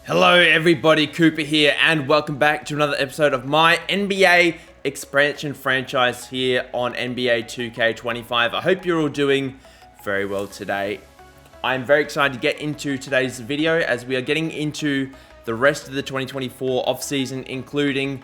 Hello everybody, Cooper here, and welcome back to another episode of my NBA expansion franchise here on NBA 2K25. I hope you're all doing very well today. I'm very excited to get into today's video as we are getting into the rest of the 2024 offseason, including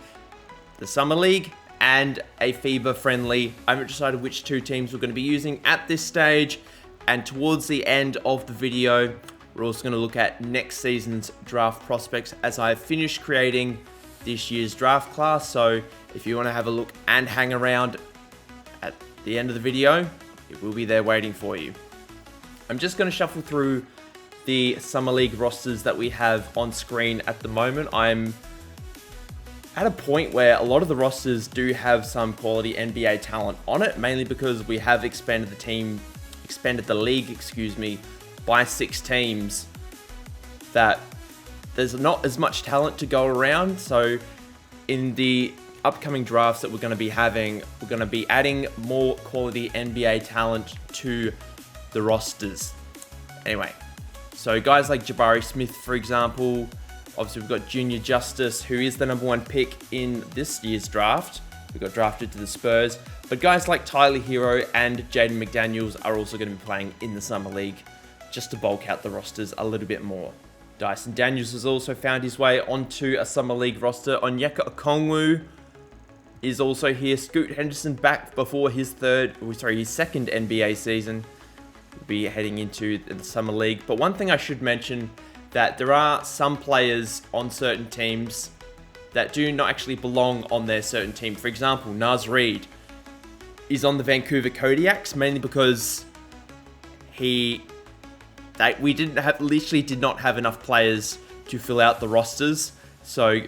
the Summer League and a FIBA friendly. I haven't decided which two teams we're going to be using at this stage, and towards the end of the video, we're also going to look at next season's draft prospects as I finish creating this year's draft class. So if you want to have a look and hang around at the end of the video, it will be there waiting for you. I'm just going to shuffle through the Summer League rosters that we have on screen at the moment. I'm at a point where a lot of the rosters do have some quality NBA talent on it, mainly because we have expanded the league, by 6 teams, that there's not as much talent to go around. So in the upcoming drafts that we're going to be having, we're going to be adding more quality NBA talent to the rosters. Anyway, so guys like Jabari Smith, for example. Obviously, we've got Junior Justice, who is the #1 pick in this year's draft. We got drafted to the Spurs. But guys like Tyler Hero and Jaden McDaniels are also going to be playing in the Summer League, just to bulk out the rosters a little bit more. Dyson Daniels has also found his way onto a Summer League roster. Onyeka Okongwu is also here. Scoot Henderson back before his second NBA season. Will be heading into the Summer League. But one thing I should mention, that there are some players on certain teams that do not actually belong on their certain team. For example, Naz Reid is on the Vancouver Kodiaks, mainly because we literally did not have enough players to fill out the rosters. So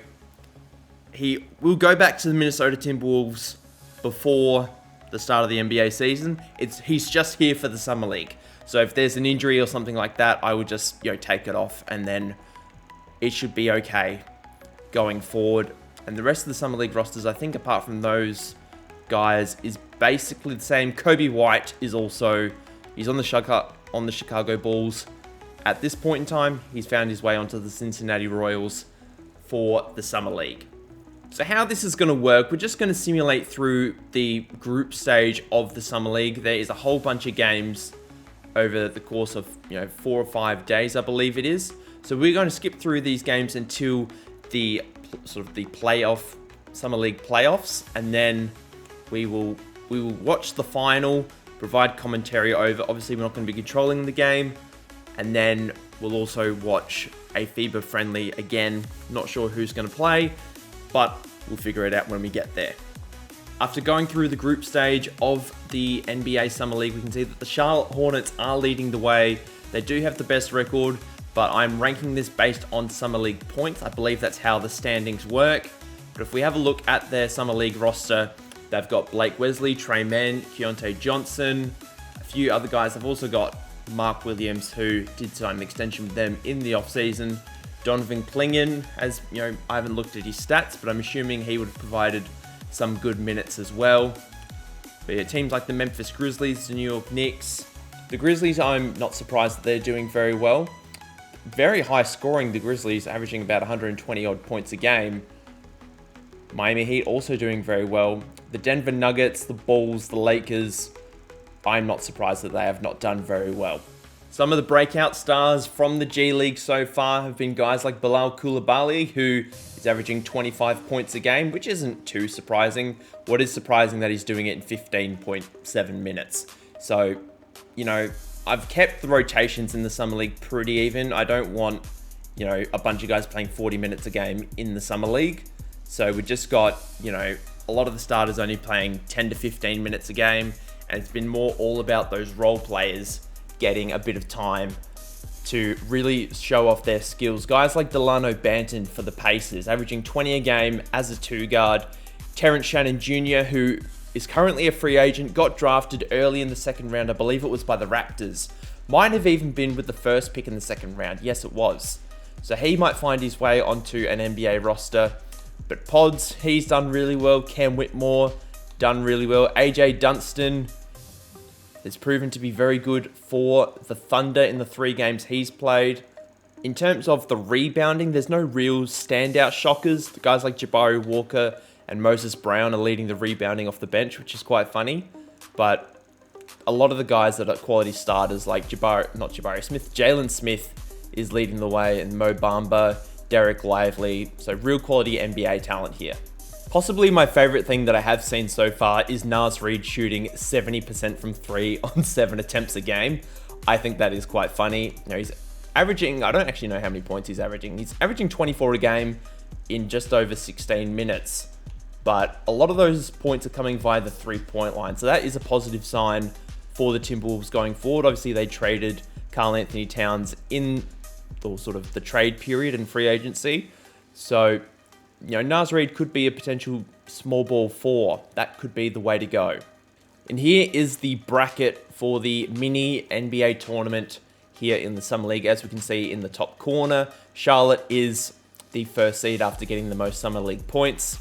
he will go back to the Minnesota Timberwolves before the start of the NBA season. He's just here for the Summer League. So if there's an injury or something like that, I would just take it off, and then it should be okay going forward. And the rest of the Summer League rosters, I think, apart from those guys, is basically the same. Kobe White is also, he's on the Chicago Bulls. At this point in time, he's found his way onto the Cincinnati Royals for the Summer League. So how this is going to work, we're just going to simulate through the group stage of the Summer League. There is a whole bunch of games over the course of 4 or 5 days, I believe it is. So we're going to skip through these games until the playoff Summer League playoffs, and then we will watch the final, provide commentary over. Obviously, we're not going to be controlling the game. And then we'll also watch a FIBA friendly again. Not sure who's going to play, but we'll figure it out when we get there. After going through the group stage of the NBA Summer League, we can see that the Charlotte Hornets are leading the way. They do have the best record, but I'm ranking this based on Summer League points. I believe that's how the standings work. But if we have a look at their Summer League roster, they've got Blake Wesley, Trey Mann, Keontae Johnson, a few other guys. They've also got Mark Williams, who did sign an extension with them in the offseason. Donovan Clingan, I haven't looked at his stats, but I'm assuming he would have provided some good minutes as well. But yeah, teams like the Memphis Grizzlies, the New York Knicks. The Grizzlies, I'm not surprised that they're doing very well. Very high scoring, the Grizzlies, averaging about 120 odd points a game. Miami Heat also doing very well. The Denver Nuggets, the Bulls, the Lakers, I'm not surprised that they have not done very well. Some of the breakout stars from the G League so far have been guys like Bilal Coulibaly, who is averaging 25 points a game, which isn't too surprising. What is surprising that he's doing it in 15.7 minutes. So, I've kept the rotations in the Summer League pretty even. I don't want, a bunch of guys playing 40 minutes a game in the Summer League. So we just got, a lot of the starters only playing 10 to 15 minutes a game. And it's been more all about those role players getting a bit of time to really show off their skills. Guys like Delano Banton for the Pacers, averaging 20 a game as a 2-guard. Terrence Shannon Jr., who is currently a free agent, got drafted early in the second round. I believe it was by the Raptors. Might have even been with the first pick in the second round. Yes, it was. So he might find his way onto an NBA roster. But Pods, he's done really well. Cam Whitmore, done really well. AJ Dunston has proven to be very good for the Thunder in the 3 games he's played. In terms of the rebounding, there's no real standout shockers. The guys like Jabari Walker and Moses Brown are leading the rebounding off the bench, which is quite funny. But a lot of the guys that are quality starters, like Jalen Smith is leading the way, and Mo Bamba, Derek Lively. So real quality NBA talent here. Possibly my favorite thing that I have seen so far is Naz Reid shooting 70% from 3 on 7 attempts a game. I think that is quite funny. He's averaging, I don't actually know how many points he's averaging. He's averaging 24 a game in just over 16 minutes. But a lot of those points are coming via the 3-point line. So that is a positive sign for the Timberwolves going forward. Obviously, they traded Karl Anthony Towns in the trade period and free agency. So, Naz Reid could be a potential small ball 4. That could be the way to go. And here is the bracket for the mini NBA tournament here in the Summer League. As we can see in the top corner, Charlotte is the first seed after getting the most Summer League points.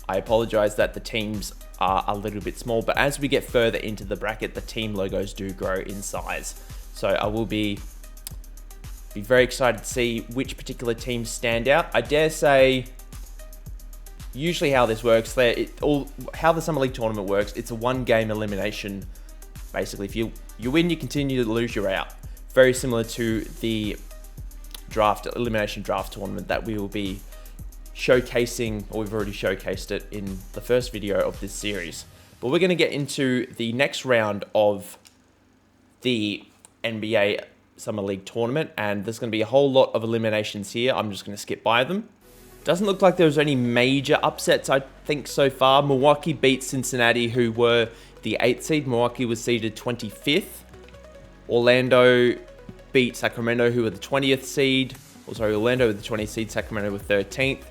I apologize that the teams are a little bit small, but as we get further into the bracket, the team logos do grow in size. So I will be very excited to see which particular teams stand out. I dare say, usually how this works, how the Summer League tournament works, it's a 1-game elimination. Basically, if you win, you continue to lose, you're out. Very similar to the elimination draft tournament that we will be showcasing, or we've already showcased it in the first video of this series. But we're going to get into the next round of the NBA Summer League tournament, and there's going to be a whole lot of eliminations here. I'm just going to skip by them. Doesn't look like there's any major upsets, I think, so far. Milwaukee beat Cincinnati, who were the 8th seed. Milwaukee was seeded 25th. Orlando beat Sacramento, who were the 20th seed. Orlando with the 20th seed, Sacramento with 13th.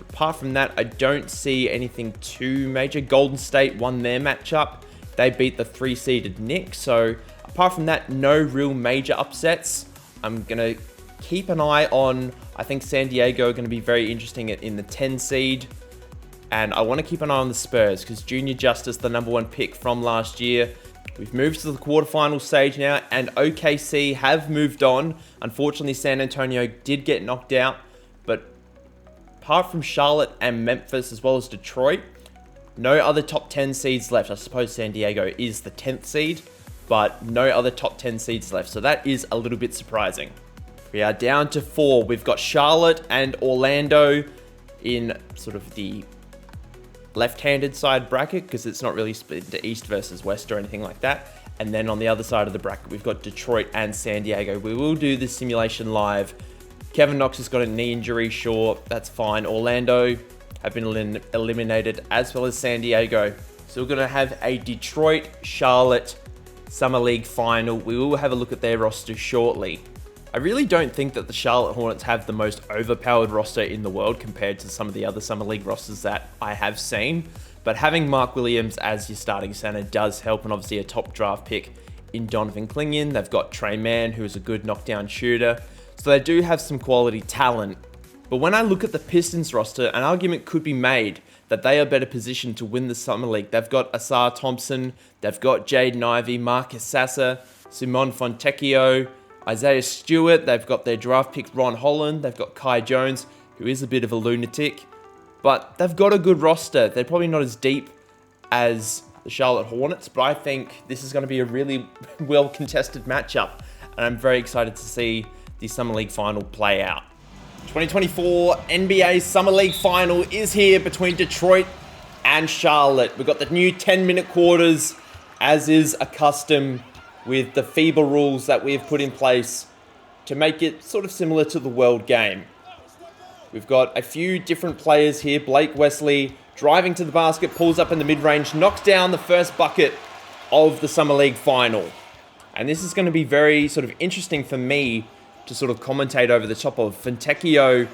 Apart from that, I don't see anything too major. Golden State won their matchup. They beat the 3-seeded Knicks. So apart from that, no real major upsets. I'm going to keep an eye on, I think San Diego are going to be very interesting in the 10 seed. And I want to keep an eye on the Spurs because Junior Justice, the #1 pick from last year, we've moved to the quarterfinal stage now, and OKC have moved on. Unfortunately, San Antonio did get knocked out, but apart from Charlotte and Memphis, as well as Detroit, no other top 10 seeds left. I suppose San Diego is the 10th seed, but no other top 10 seeds left. So that is a little bit surprising. We are down to 4. We've got Charlotte and Orlando in sort of the left-handed side bracket because it's not really split into East versus West or anything like that. And then on the other side of the bracket, we've got Detroit and San Diego. We will do this simulation live. Kevin Knox has got a knee injury, sure, that's fine. Orlando have been eliminated, as well as San Diego. So we're going to have a Detroit-Charlotte Summer League final. We will have a look at their roster shortly. I really don't think that the Charlotte Hornets have the most overpowered roster in the world compared to some of the other Summer League rosters that I have seen. But having Mark Williams as your starting center does help, and obviously a top draft pick in Donovan Clingan. They've got Trey Mann, who is a good knockdown shooter. So they do have some quality talent. But when I look at the Pistons roster, an argument could be made that they are better positioned to win the Summer League. They've got Asar Thompson, they've got Jaden Ivey, Marcus Sasser, Simon Fontecchio, Isaiah Stewart, they've got their draft pick Ron Holland, they've got Kai Jones, who is a bit of a lunatic. But they've got a good roster. They're probably not as deep as the Charlotte Hornets, but I think this is going to be a really well-contested matchup. And I'm very excited to see the Summer League final play out. 2024 NBA Summer League final is here between Detroit and Charlotte. We've got the new 10-minute quarters, as is a custom with the FIBA rules that we have put in place to make it sort of similar to the World Game. We've got a few different players here. Blake Wesley driving to the basket, pulls up in the mid-range, knocks down the first bucket of the Summer League final. And this is going to be very sort of interesting for me to sort of commentate over the top of. Fontecchio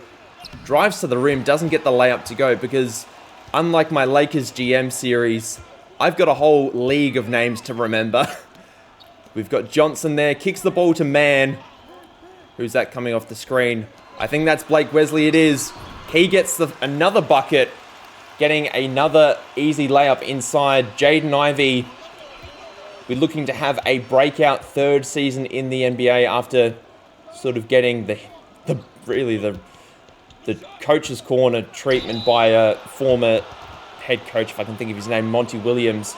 drives to the rim, doesn't get the layup to go because unlike my Lakers GM series, I've got a whole league of names to remember. We've got Johnson there, kicks the ball to Mann. Who's that coming off the screen? I think that's Blake Wesley, it is. He gets another bucket, getting another easy layup inside. Jaden Ivey, we're looking to have a breakout third season in the NBA after sort of getting the really the coach's corner treatment by a former head coach, if I can think of his name, Monty Williams,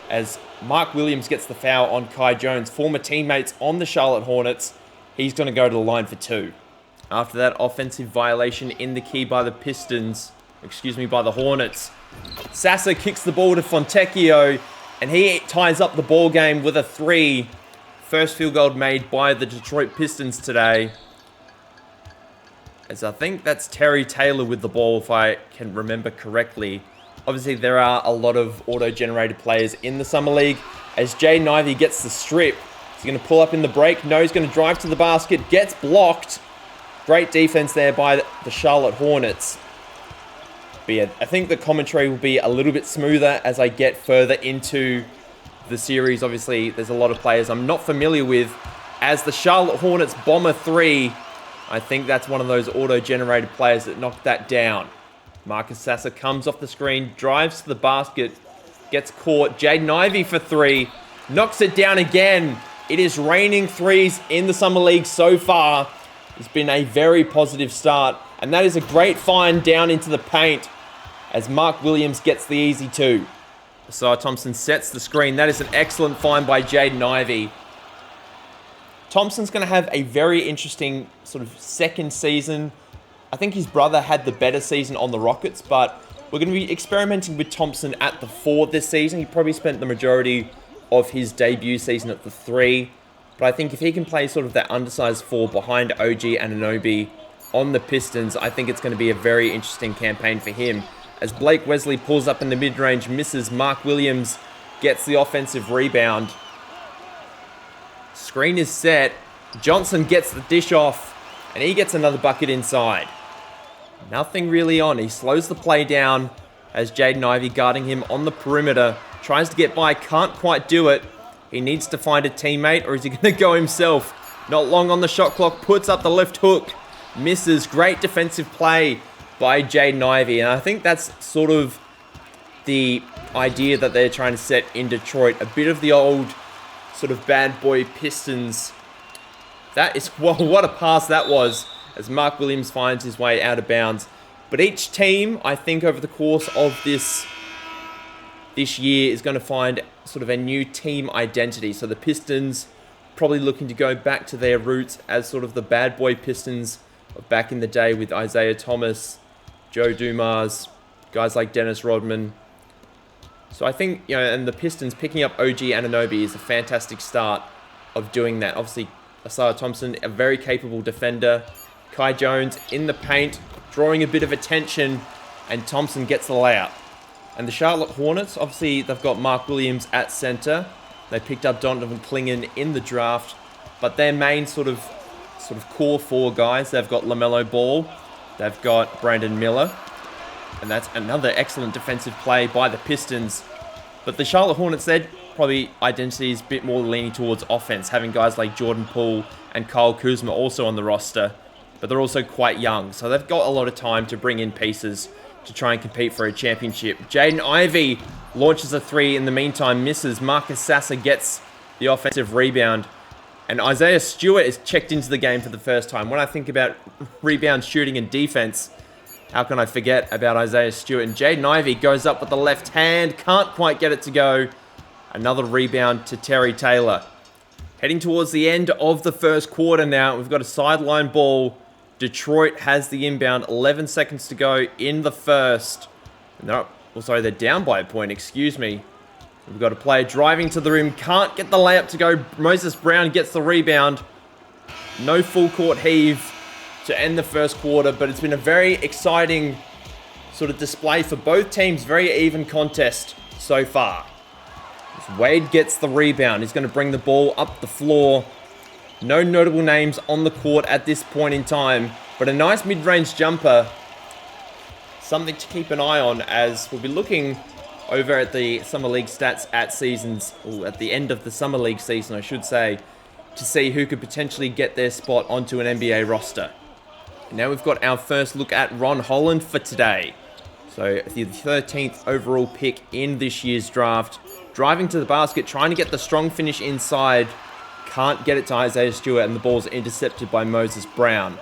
as Mark Williams gets the foul on Kai Jones, former teammates on the Charlotte Hornets. He's going to go to the line for 2. After that offensive violation in the key by the by the Hornets, Sasser kicks the ball to Fontecchio, and he ties up the ball game with a 3. First field goal made by the Detroit Pistons today. As I think that's Terry Taylor with the ball, if I can remember correctly. Obviously, there are a lot of auto-generated players in the Summer League. As Jaden Ivey gets the strip, he's going to pull up in the break. No, he's going to drive to the basket. Gets blocked. Great defense there by the Charlotte Hornets. But yeah, I think the commentary will be a little bit smoother as I get further into the series. Obviously, there's a lot of players I'm not familiar with. As the Charlotte Hornets bomb a 3, I think that's one of those auto-generated players that knocked that down. Marcus Sasser comes off the screen, drives to the basket, gets caught. Jaden Ivey for 3, knocks it down again. It is raining 3s in the Summer League so far. It's been a very positive start, and that is a great find down into the paint as Mark Williams gets the easy 2. Isaiah Thompson sets the screen. That is an excellent find by Jaden Ivey. Thompson's going to have a very interesting sort of second season. I think his brother had the better season on the Rockets, but we're going to be experimenting with Thompson at the 4 this season. He probably spent the majority of his debut season at the 3. But I think if he can play sort of that undersized 4 behind OG Anunoby on the Pistons, I think it's going to be a very interesting campaign for him. As Blake Wesley pulls up in the mid-range, misses. Mark Williams gets the offensive rebound. Screen is set. Johnson gets the dish off, and he gets another bucket inside. Nothing really on. He slows the play down as Jaden Ivey guarding him on the perimeter. Tries to get by, can't quite do it. He needs to find a teammate, or is he going to go himself? Not long on the shot clock, puts up the left hook. Misses. Great defensive play by Jaden Ivey. And I think that's sort of the idea that they're trying to set in Detroit. A bit of the old sort of bad boy Pistons. That is, what a pass that was, as Mark Williams finds his way out of bounds. But each team, I think, over the course of this year is going to find sort of a new team identity. So the Pistons probably looking to go back to their roots as sort of the bad boy Pistons of back in the day with Isaiah Thomas, Joe Dumars, guys like Dennis Rodman. So I think, and the Pistons picking up OG Anunoby is a fantastic start of doing that. Obviously, Isaiah Thompson, a very capable defender. Kai Jones in the paint, drawing a bit of attention, and Thompson gets the layup. And the Charlotte Hornets, obviously, they've got Mark Williams at center. They picked up Donovan Clingan in the draft, but their main sort of core 4 guys, they've got LaMelo Ball, they've got Brandon Miller, and that's another excellent defensive play by the Pistons. But the Charlotte Hornets, their probably identity is a bit more leaning towards offense, having guys like Jordan Poole and Kyle Kuzma also on the roster, but they're also quite young, so they've got a lot of time to bring in pieces to try and compete for a championship. Jaden Ivey launches a 3 in the meantime, misses. Marcus Sasser gets the offensive rebound. And Isaiah Stewart is checked into the game for the first time. When I think about rebound, shooting, and defense, how can I forget about Isaiah Stewart? And Jaden Ivey goes up with the left hand, can't quite get it to go. Another rebound to Terry Taylor. Heading towards the end of the first quarter now. We've got a sideline ball. Detroit has the inbound. 11 seconds to go in the first. They're down by a point, excuse me. We've got a player driving to the rim. Can't get the layup to go. Moses Brown gets the rebound. No full court heave to end the first quarter, but it's been a very exciting sort of display for both teams. Very even contest so far. As Wade gets the rebound. He's going to bring the ball up the floor. No notable names on the court at this point in time, but a nice mid-range jumper. Something to keep an eye on as we'll be looking over at the Summer League stats at the end of the Summer League season, I should say, to see who could potentially get their spot onto an NBA roster. And now we've got our first look at Ron Holland for today. So the 13th overall pick in this year's draft. Driving to the basket, trying to get the strong finish inside. Can't get it to Isaiah Stewart, and the ball's intercepted by Moses Brown.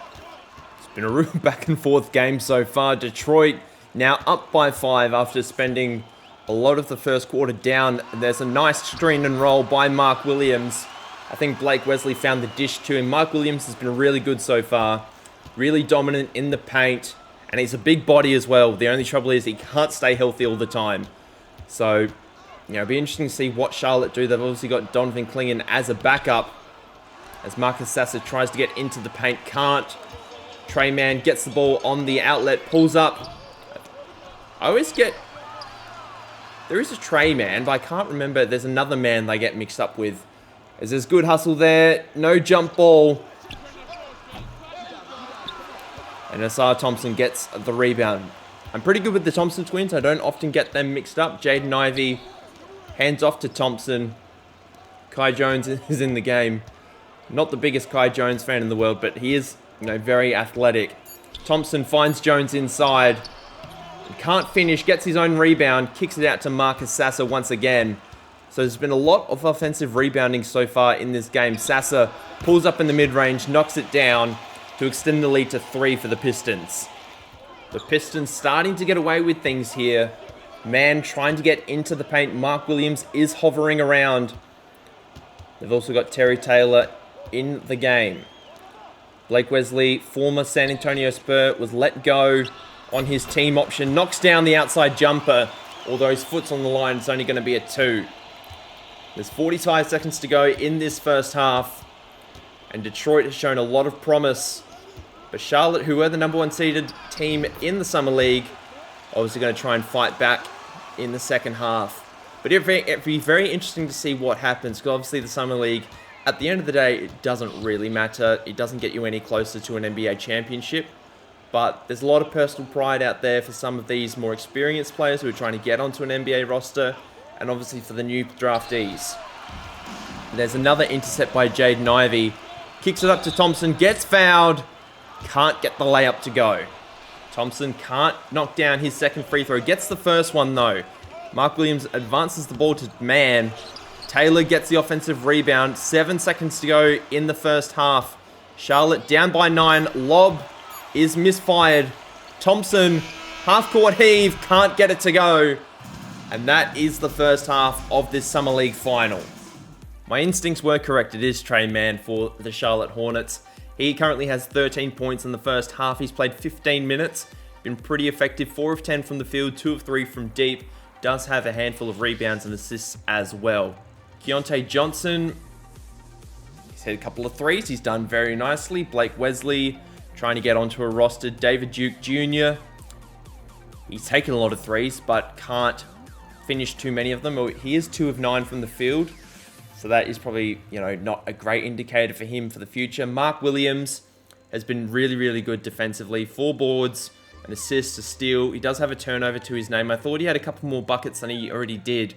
Been a real back and forth game so far. Detroit now up by 5 after spending a lot of the first quarter down. There's a nice screen and roll by Mark Williams. I think Blake Wesley found the dish to him. Mark Williams has been really good so far. Really dominant in the paint. And he's a big body as well. The only trouble is he can't stay healthy all the time. So, you know, it'll be interesting to see what Charlotte do. They've obviously got Donovan Clingan as a backup. As Marcus Sasser tries to get into the paint. Can't. Trey Mann gets the ball on the outlet. Pulls up. I always get... There is a Trey Man, but I can't remember. There's another man they get mixed up with. There's good hustle there. No jump ball. And Asar Thompson gets the rebound. I'm pretty good with the Thompson twins. I don't often get them mixed up. Jaden Ivey hands off to Thompson. Kai Jones is in the game. Not the biggest Kai Jones fan in the world, but he is, you know, very athletic. Thompson finds Jones inside. Can't finish, gets his own rebound, kicks it out to Marcus Sasser once again. So there's been a lot of offensive rebounding so far in this game. Sasser pulls up in the mid-range, knocks it down to extend the lead to 3 for the Pistons. The Pistons starting to get away with things here. Mann trying to get into the paint. Mark Williams is hovering around. They've also got Terry Taylor in the game. Blake Wesley, former San Antonio Spur, was let go on his team option. Knocks down the outside jumper. Although his foot's on the line, it's only going to be a 2. There's 45 seconds to go in this first half. And Detroit has shown a lot of promise. But Charlotte, who were the number 1 seeded team in the Summer League, obviously going to try and fight back in the second half. But it'd be very interesting to see what happens. Because obviously the Summer League, at the end of the day, it doesn't really matter. It doesn't get you any closer to an NBA championship. But there's a lot of personal pride out there for some of these more experienced players who are trying to get onto an NBA roster. And obviously for the new draftees. There's another intercept by Jaden Ivey. Kicks it up to Thompson. Gets fouled. Can't get the layup to go. Thompson can't knock down his second free throw. Gets the first one though. Mark Williams advances the ball to Mann. Taylor gets the offensive rebound. 7 seconds to go in the first half. Charlotte down by 9. Lob is misfired. Thompson, half-court heave, can't get it to go. And that is the first half of this Summer League final. My instincts were correct. It is Trey Mann for the Charlotte Hornets. He currently has 13 points in the first half. He's played 15 minutes. Been pretty effective. 4 of 10 from the field, 2 of 3 from deep. Does have a handful of rebounds and assists as well. Keontae Johnson, he's hit a couple of threes. He's done very nicely. Blake Wesley trying to get onto a roster. David Duke Jr. He's taken a lot of threes, but can't finish too many of them. He is 2 of 9 from the field. So that is probably, you know, not a great indicator for him for the future. Mark Williams has been really, really good defensively. 4 boards, an assist, a steal. He does have a turnover to his name. I thought he had a couple more buckets than he already did.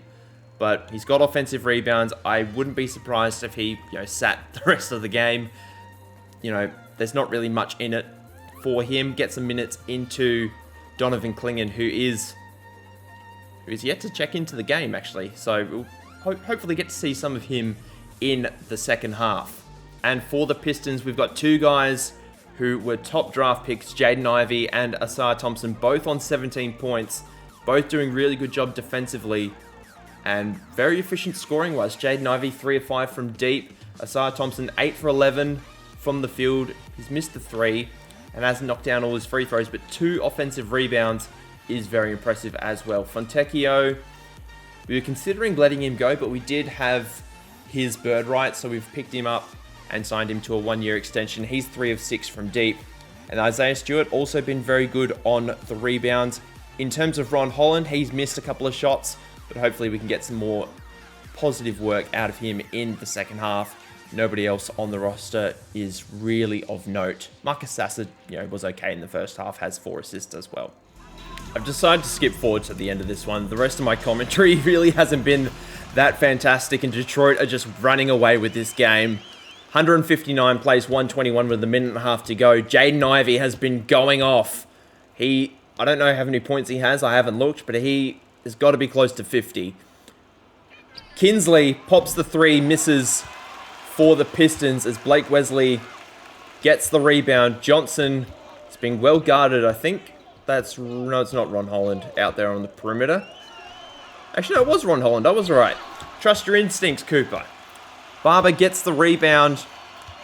But he's got offensive rebounds. I wouldn't be surprised if he, you know, sat the rest of the game. You know, there's not really much in it for him. Get some minutes into Donovan Clingan, who is yet to check into the game, actually. So we'll hopefully get to see some of him in the second half. And for the Pistons, we've got 2 guys who were top draft picks, Jaden Ivey and Asar Thompson, both on 17 points, both doing really good job defensively and very efficient scoring-wise. Jaden Ivey, 3 of 5 from deep. Asar Thompson, 8 for 11 from the field. He's missed the 3 and hasn't knocked down all his free throws, but 2 offensive rebounds is very impressive as well. Fontecchio, we were considering letting him go, but we did have his bird right, so we've picked him up and signed him to a 1-year extension. He's 3 of 6 from deep. And Isaiah Stewart also been very good on the rebounds. In terms of Ron Holland, he's missed a couple of shots, but hopefully we can get some more positive work out of him in the second half. Nobody else on the roster is really of note. Marcus Sasser, you know, was okay in the first half, has 4 assists as well. I've decided to skip forward to the end of this one. The rest of my commentary really hasn't been that fantastic, and Detroit are just running away with this game. 159 plays 121 with a minute and a half to go. Jaden Ivey has been going off. I don't know how many points he has. I haven't looked, but he has got to be close to 50. Kinsley pops the 3, misses for the Pistons as Blake Wesley gets the rebound. Johnson being well guarded. I think that's... No, it's not Ron Holland out there on the perimeter. Actually, no, it was Ron Holland. I was right. Trust your instincts, Cooper. Barber gets the rebound.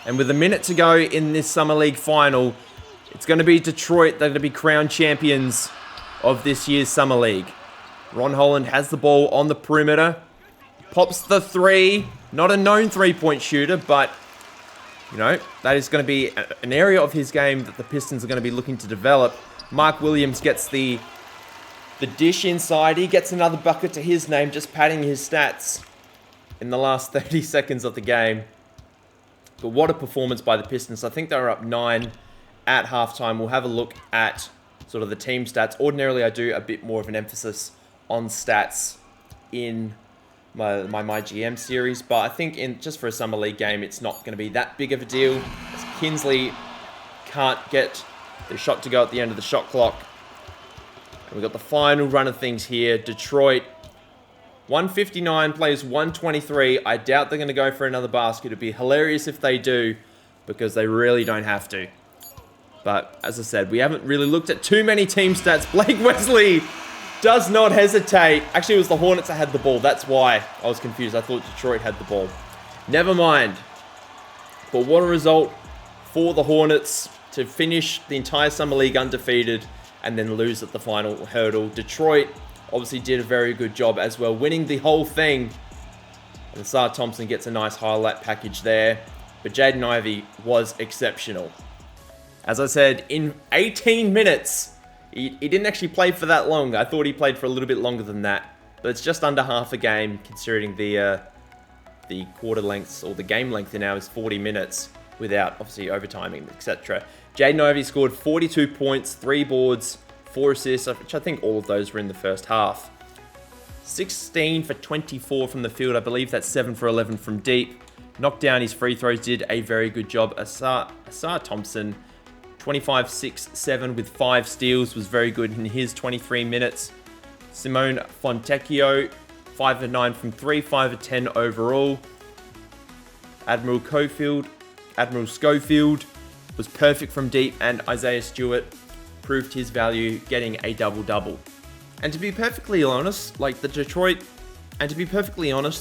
And with a minute to go in this Summer League final, it's going to be Detroit. They're going to be crowned champions of this year's Summer League. Ron Holland has the ball on the perimeter. Pops the three. Not a known three-point shooter, but, you know, that is going to be an area of his game that the Pistons are going to be looking to develop. Mark Williams gets the dish inside. He gets another bucket to his name, just padding his stats in the last 30 seconds of the game. But what a performance by the Pistons. I think they were up 9 at halftime. We'll have a look at sort of the team stats. Ordinarily, I do a bit more of an emphasis on stats in my GM series, but I think just for a Summer League game, it's not going to be that big of a deal. As Kinsley can't get the shot to go at the end of the shot clock. And we've got the final run of things here. Detroit, 159 plays 123. I doubt they're going to go for another basket. It'd be hilarious if they do, because they really don't have to. But as I said, we haven't really looked at too many team stats. Blake Wesley does not hesitate. Actually, it was the Hornets that had the ball. That's why I was confused. I thought Detroit had the ball. Never mind. But what a result for the Hornets to finish the entire Summer League undefeated and then lose at the final hurdle. Detroit obviously did a very good job as well, winning the whole thing. And Ausar Thompson gets a nice highlight package there. But Jaden Ivey was exceptional. As I said, in 18 minutes... He didn't actually play for that long. I thought he played for a little bit longer than that. But it's just under half a game, considering the quarter lengths, or the game length now is 40 minutes, without, obviously, overtiming, etc. Jaden Ivey scored 42 points, 3 boards, 4 assists, which I think all of those were in the first half. 16 for 24 from the field. I believe that's 7 for 11 from deep. Knocked down his free throws, did a very good job. Ausar Thompson... 25, 6, 7 with 5 steals was very good in his 23 minutes. Simone Fontecchio, 5 of 9 from 3, 5 of 10 overall. Admiral Schofield was perfect from deep, and Isaiah Stewart proved his value, getting a double-double. And to be perfectly honest, the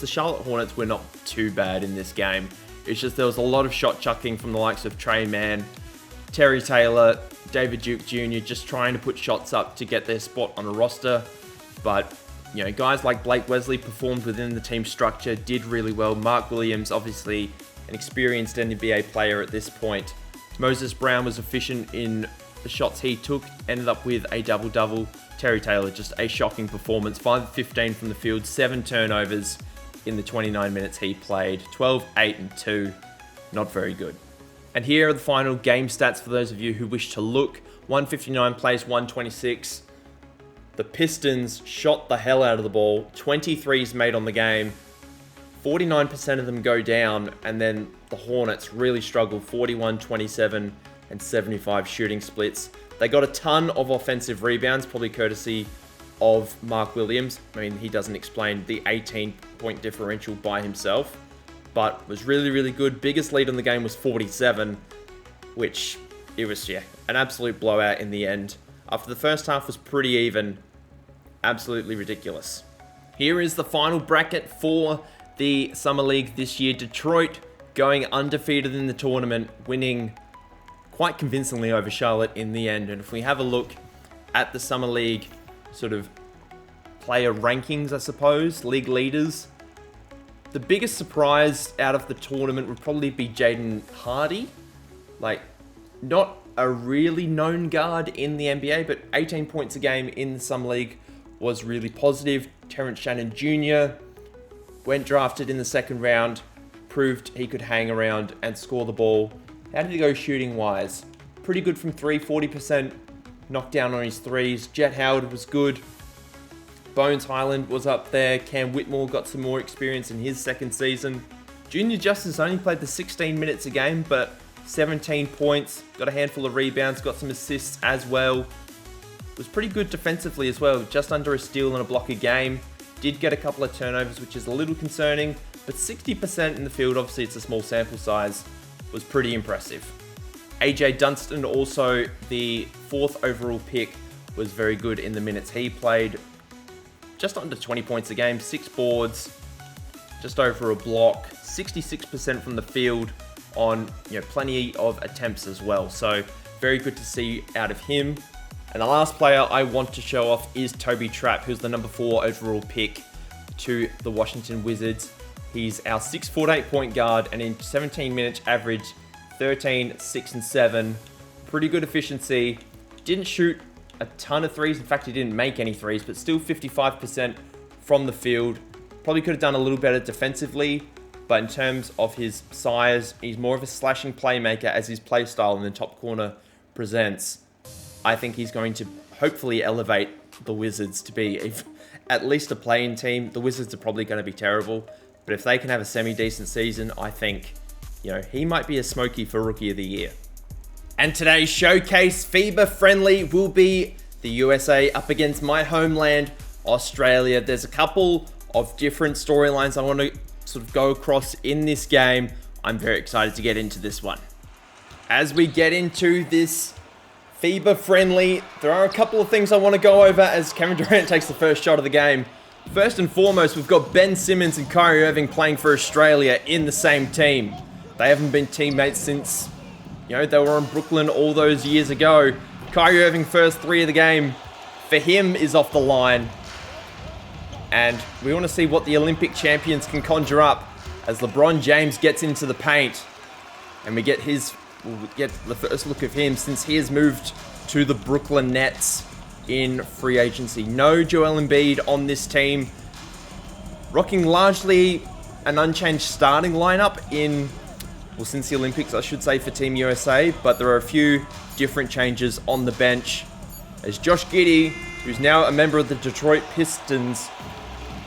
Charlotte Hornets were not too bad in this game. It's just there was a lot of shot chucking from the likes of Trey Mann, Terry Taylor, David Duke Jr. just trying to put shots up to get their spot on a roster. But, you know, guys like Blake Wesley performed within the team structure, did really well. Mark Williams, obviously an experienced NBA player at this point. Moses Brown was efficient in the shots he took, ended up with a double-double. Terry Taylor, just a shocking performance. 5 of 15 from the field, 7 turnovers in the 29 minutes he played. 12, 8, and 2. Not very good. And here are the final game stats for those of you who wish to look. 159 plays 126. The Pistons shot the hell out of the ball. 23s made on the game. 49% of them go down. And then the Hornets really struggled. 41, 27, and 75 shooting splits. They got a ton of offensive rebounds, probably courtesy of Mark Williams. I mean, he doesn't explain the 18-point differential by himself. But was really, really good. Biggest lead on the game was 47, which it was, an absolute blowout in the end. After the first half was pretty even, absolutely ridiculous. Here is the final bracket for the Summer League this year. Detroit going undefeated in the tournament, winning quite convincingly over Charlotte in the end. And if we have a look at the Summer League sort of player rankings, I suppose, league leaders, the biggest surprise out of the tournament would probably be Jaden Hardy. Not a really known guard in the NBA, but 18 points a game in the Summer League was really positive. Terrence Shannon Jr. went drafted in the second round, proved he could hang around and score the ball. How did he go shooting-wise? Pretty good from 3, 40%. Knocked down on his threes. Jet Howard was good. Bones Highland was up there. Cam Whitmore got some more experience in his second season. Junior Justice only played the 16 minutes a game, but 17 points, got a handful of rebounds, got some assists as well. Was pretty good defensively as well, just under a steal and a block a game. Did get a couple of turnovers, which is a little concerning, but 60% in the field, obviously it's a small sample size, was pretty impressive. AJ Dunstan, also the 4th overall pick, was very good in the minutes he played. Just under 20 points a game, 6 boards, just over a block, 66% from the field on plenty of attempts as well. So very good to see out of him. And the last player I want to show off is Toby Trapp, who's the number 4 overall pick to the Washington Wizards. He's our 6'8" point guard, and in 17 minutes average 13, 6, and 7. Pretty good efficiency. Didn't shoot a ton of threes. In fact, he didn't make any threes, but still 55% from the field. Probably could have done a little better defensively, but in terms of his size, he's more of a slashing playmaker as his play style in the top corner presents. I think he's going to hopefully elevate the Wizards to be at least a play-in team. The Wizards are probably going to be terrible, but if they can have a semi-decent season, I think, he might be a smoky for Rookie of the Year. And today's showcase FIBA friendly will be the USA up against my homeland, Australia. There's a couple of different storylines I want to sort of go across in this game. I'm very excited to get into this one. As we get into this FIBA friendly, there are a couple of things I want to go over as Kevin Durant takes the first shot of the game. First and foremost, we've got Ben Simmons and Kyrie Irving playing for Australia in the same team. They haven't been teammates since, they were in Brooklyn all those years ago. Kyrie Irving, first 3 of the game for him is off the line. And we want to see what the Olympic champions can conjure up as LeBron James gets into the paint. And we'll get the first look of him since he has moved to the Brooklyn Nets in free agency. No Joel Embiid on this team. Rocking largely an unchanged starting lineup since the Olympics, I should say, for Team USA. But there are a few different changes on the bench as Josh Giddey, who's now a member of the Detroit Pistons,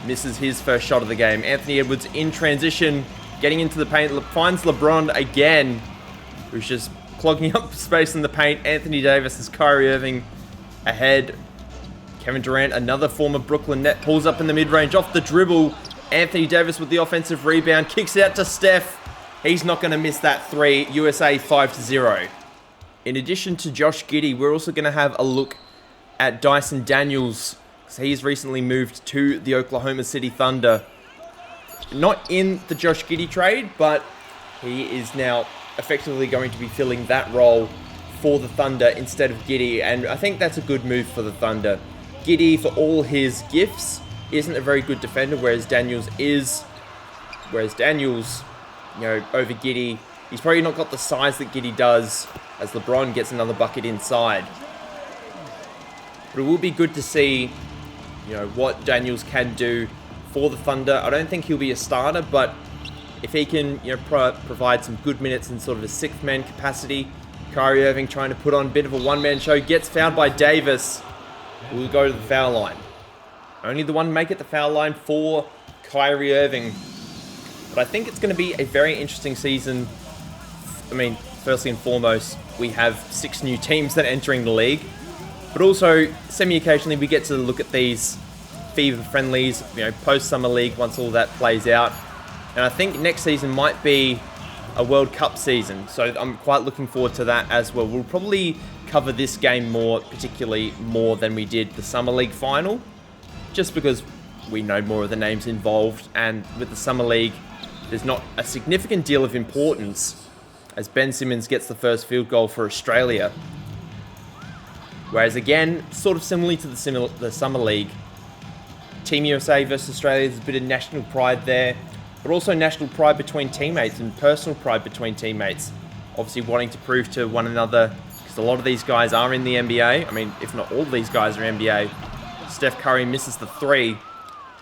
misses his first shot of the game. Anthony Edwards in transition, getting into the paint, finds LeBron again, who's just clogging up space in the paint. Anthony Davis as Kyrie Irving ahead. Kevin Durant, another former Brooklyn Net, pulls up in the mid-range off the dribble. Anthony Davis with the offensive rebound, kicks it out to Steph. He's not going to miss that 3. USA 5-0. In addition to Josh Giddey, we're also going to have a look at Dyson Daniels. He's recently moved to the Oklahoma City Thunder. Not in the Josh Giddey trade, but he is now effectively going to be filling that role for the Thunder instead of Giddey. And I think that's a good move for the Thunder. Giddey, for all his gifts, isn't a very good defender, whereas Daniels is. Whereas Daniels, over Giddey, he's probably not got the size that Giddey does as LeBron gets another bucket inside. But it will be good to see, what Daniels can do for the Thunder. I don't think he'll be a starter, but if he can, provide some good minutes in sort of a 6th man capacity. Kyrie Irving trying to put on a bit of a one-man show, gets fouled by Davis. We'll go to the foul line. Only the one to make it the foul line for Kyrie Irving. But I think it's going to be a very interesting season. Firstly and foremost, we have 6 new teams that are entering the league. But also, semi-occasionally, we get to look at these FIBA friendlies, post-summer league once all that plays out. And I think next season might be a World Cup season. So I'm quite looking forward to that as well. We'll probably cover this game particularly more than we did the Summer League final. Just because we know more of the names involved. And with the Summer League, there's not a significant deal of importance as Ben Simmons gets the first field goal for Australia. Whereas again, sort of similarly to the Summer League, Team USA versus Australia, there's a bit of national pride there, but also national pride between teammates and personal pride between teammates. Obviously wanting to prove to one another, because a lot of these guys are in the NBA. If not all of these guys are NBA. Steph Curry misses the 3. So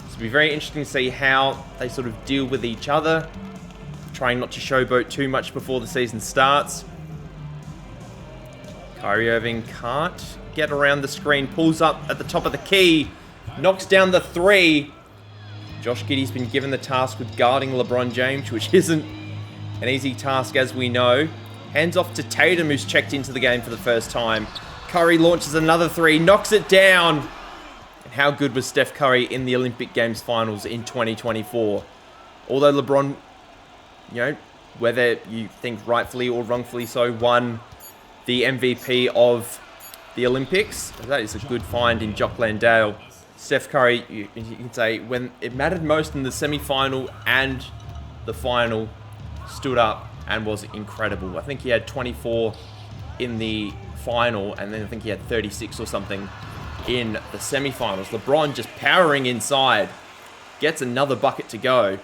it'll be very interesting to see how they sort of deal with each other, trying not to showboat too much before the season starts. Kyrie Irving can't get around the screen, pulls up at the top of the key, knocks down the 3. Josh Giddey's been given the task with guarding LeBron James, which isn't an easy task as we know. Hands off to Tatum, who's checked into the game for the first time. Curry launches another 3, knocks it down. And how good was Steph Curry in the Olympic Games finals in 2024? Although LeBron, whether you think rightfully or wrongfully so, won the MVP of the Olympics. That is a good find in Jock Landale. Steph Curry, you can say, when it mattered most in the semi-final and the final, stood up and was incredible. I think he had 24 in the final, and then I think he had 36 or something in the semi-finals. LeBron just powering inside, gets another bucket to go.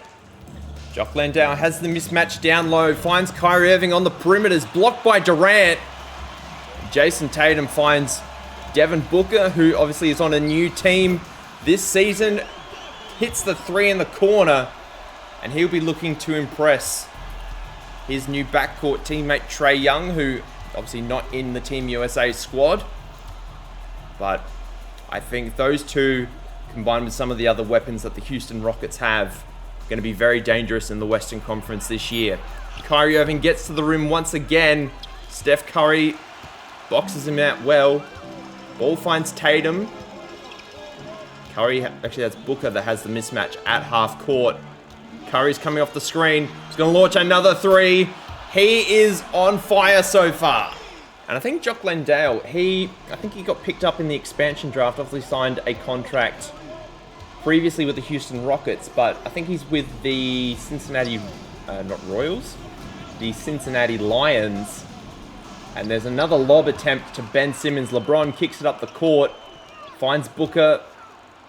Jock Landale has the mismatch down low, finds Kyrie Irving on the perimeters, blocked by Durant. Jason Tatum finds Devin Booker, who obviously is on a new team this season, hits the three in the corner, and he'll be looking to impress his new backcourt teammate Trae Young, who obviously not in the Team USA squad. But I think those two, combined with some of the other weapons that the Houston Rockets have, going to be very dangerous in the Western Conference this year. Kyrie Irving gets to the rim once again. Steph Curry boxes him out well. Ball finds Tatum. Curry, actually that's Booker that has the mismatch at half court. Curry's coming off the screen. He's going to launch another three. He is on fire so far. And I think Jock Landale, I think he got picked up in the expansion draft. Obviously signed a contract previously with the Houston Rockets, but I think he's with the Cincinnati, not Royals, the Cincinnati Lions. And there's another lob attempt to Ben Simmons. LeBron kicks it up the court, finds Booker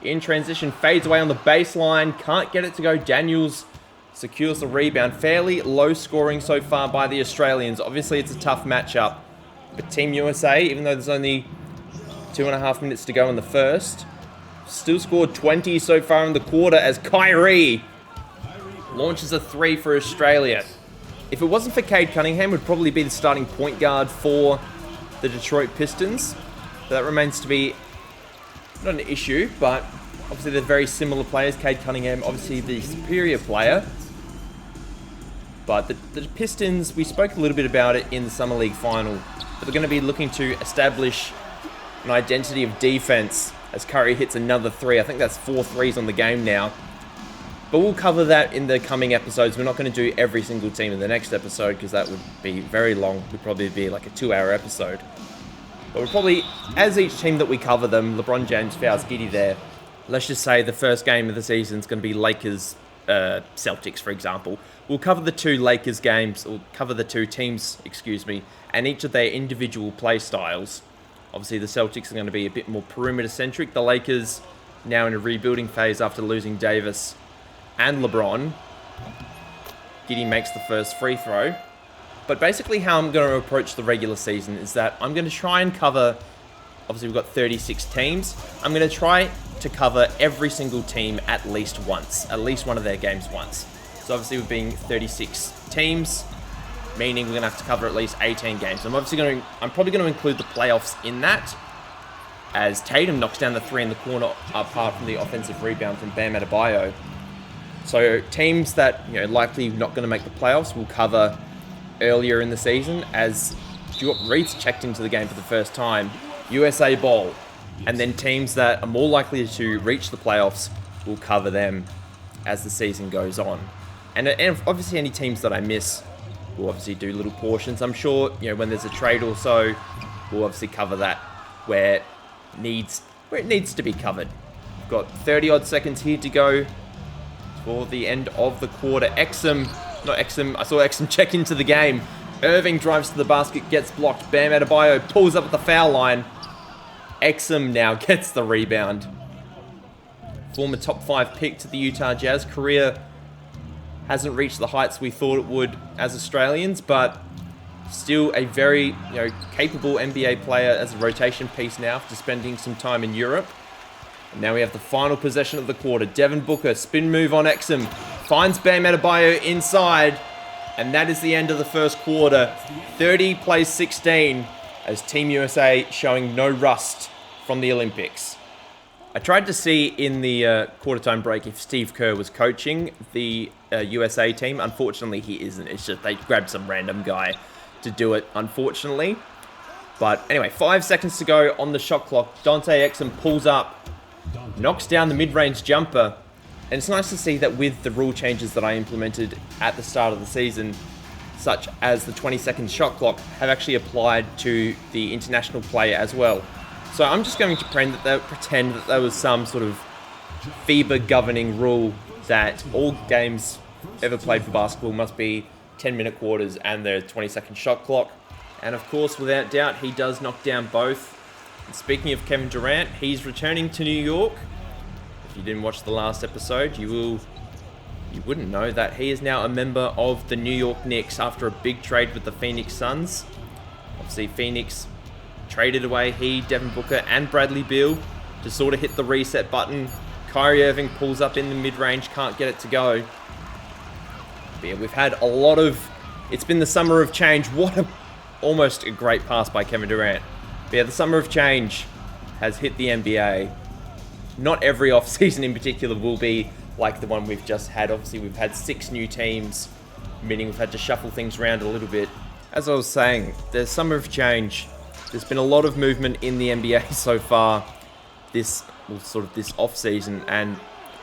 in transition, fades away on the baseline, can't get it to go. Daniels secures the rebound. Fairly low scoring so far by the Australians. Obviously it's a tough matchup, but Team USA, even though there's only 2.5 minutes to go in the first, still scored 20 so far in the quarter as Kyrie launches a three for Australia. If it wasn't for Cade Cunningham, would probably be the starting point guard for the Detroit Pistons. But that remains to be not an issue, but obviously they're very similar players. Cade Cunningham, obviously the superior player. But the Pistons, we spoke a little bit about it in the Summer League final, but they're going to be looking to establish an identity of defense as Curry hits another three. I think that's 4 threes on the game now. But we'll cover that in the coming episodes. We're not going to do every single team in the next episode because that would be very long. It would probably be like a 2-hour episode. But we'll probably, as each team that we cover them, LeBron James fouls Giddy there. Let's just say the first game of the season is going to be Lakers, Celtics, for example. We'll cover the 2 Lakers games, or cover the 2 teams, and each of their individual play styles. Obviously, the Celtics are going to be a bit more perimeter-centric. The Lakers, now in a rebuilding phase after losing Davis and LeBron. Giddy makes the first free throw. But basically how I'm going to approach the regular season is that I'm going to try and cover, obviously we've got 36 teams. I'm going to try to cover every single team at least once, at least one of their games once. So obviously with being 36 teams, meaning we're going to have to cover at least 18 games. I'm probably going to include the playoffs in that, as Tatum knocks down the three in the corner apart from the offensive rebound from Bam Adebayo. So teams that likely not going to make the playoffs will cover earlier in the season, as Stuart Reed's checked into the game for the first time, USA Bowl, and then teams that are more likely to reach the playoffs will cover them as the season goes on. And obviously any teams that I miss will obviously do little portions. I'm sure when there's a trade or so, we'll obviously cover that where it needs to be covered. We've got 30 odd seconds here to go for the end of the quarter. I saw Exum check into the game. Irving drives to the basket, gets blocked. Bam Adebayo pulls up at the foul line. Exum now gets the rebound. Former top 5 pick to the Utah Jazz. Career hasn't reached the heights we thought it would as Australians, but still a very capable NBA player as a rotation piece now after spending some time in Europe. And now we have the final possession of the quarter. Devin Booker, spin move on Exum, finds Bam Adebayo inside, and that is the end of the first quarter. 30 plays 16, as Team USA showing no rust from the Olympics. I tried to see in the quarter time break if Steve Kerr was coaching the USA team. Unfortunately, he isn't. It's just they grabbed some random guy to do it, unfortunately. But anyway, 5 seconds to go on the shot clock. Dante Exum pulls up, knocks down the mid-range jumper. And it's nice to see that with the rule changes that I implemented at the start of the season, such as the 20-second shot clock, have actually applied to the international player as well. So I'm just going to pretend that there was some sort of FIBA governing rule that all games ever played for basketball must be 10-minute quarters and the 20-second shot clock. And of course, without doubt, he does knock down both. And speaking of Kevin Durant, he's returning to New York. If you didn't watch the last episode, you wouldn't know that he is now a member of the New York Knicks after a big trade with the Phoenix Suns. Obviously, Phoenix traded away Devin Booker and Bradley Beal to sort of hit the reset button. Kyrie Irving pulls up in the mid-range, can't get it to go. But yeah, we've had a lot of... It's been the summer of change. Almost a great pass by Kevin Durant. But yeah, the summer of change has hit the NBA. Not every off-season in particular will be like the one we've just had. Obviously, we've had 6 new teams, meaning we've had to shuffle things around a little bit. As I was saying, the summer of change. There's been a lot of movement in the NBA so far this off-season, and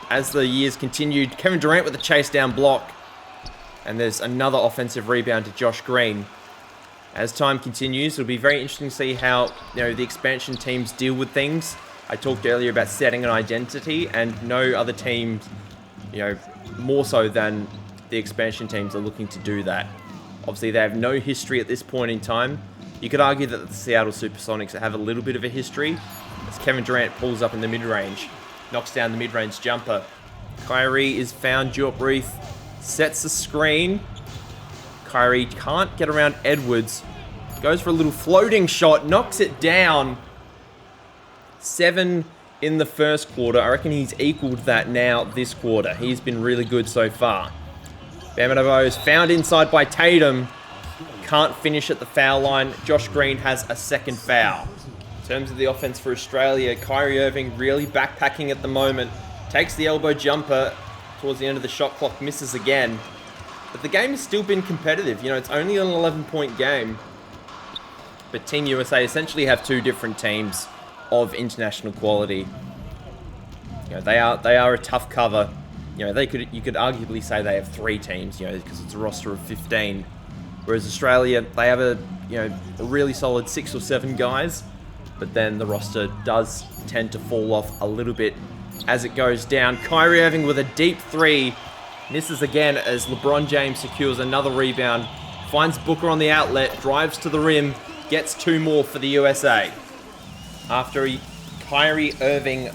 as the years continued, Kevin Durant with a chase down block, and there's another offensive rebound to Josh Green. As time continues, it'll be very interesting to see how the expansion teams deal with things. I talked earlier about setting an identity, and no other teams, more so than the expansion teams, are looking to do that. Obviously, they have no history at this point in time. You could argue that the Seattle Supersonics have a little bit of a history, as Kevin Durant pulls up in the mid-range, knocks down the mid-range jumper. Kyrie is found, Juop sets the screen. Kyrie can't get around Edwards. Goes for a little floating shot, knocks it down. 7 in the first quarter. I reckon he's equaled that now this quarter. He's been really good so far. Bam Adebayo is found inside by Tatum. Can't finish at the foul line. Josh Green has a second foul. In terms of the offense for Australia, Kyrie Irving really backpacking at the moment. Takes the elbow jumper towards the end of the shot clock, misses again. But the game has still been competitive. It's only an 11-point game. But Team USA essentially have 2 different teams of international quality. They are a tough cover. You could arguably say they have 3 teams, because it's a roster of 15. Whereas Australia, they have a really solid 6 or 7 guys, but then the roster does tend to fall off a little bit as it goes down. Kyrie Irving with a deep 3. Misses again as LeBron James secures another rebound. Finds Booker on the outlet, drives to the rim, gets 2 more for the USA. After Kyrie Irving,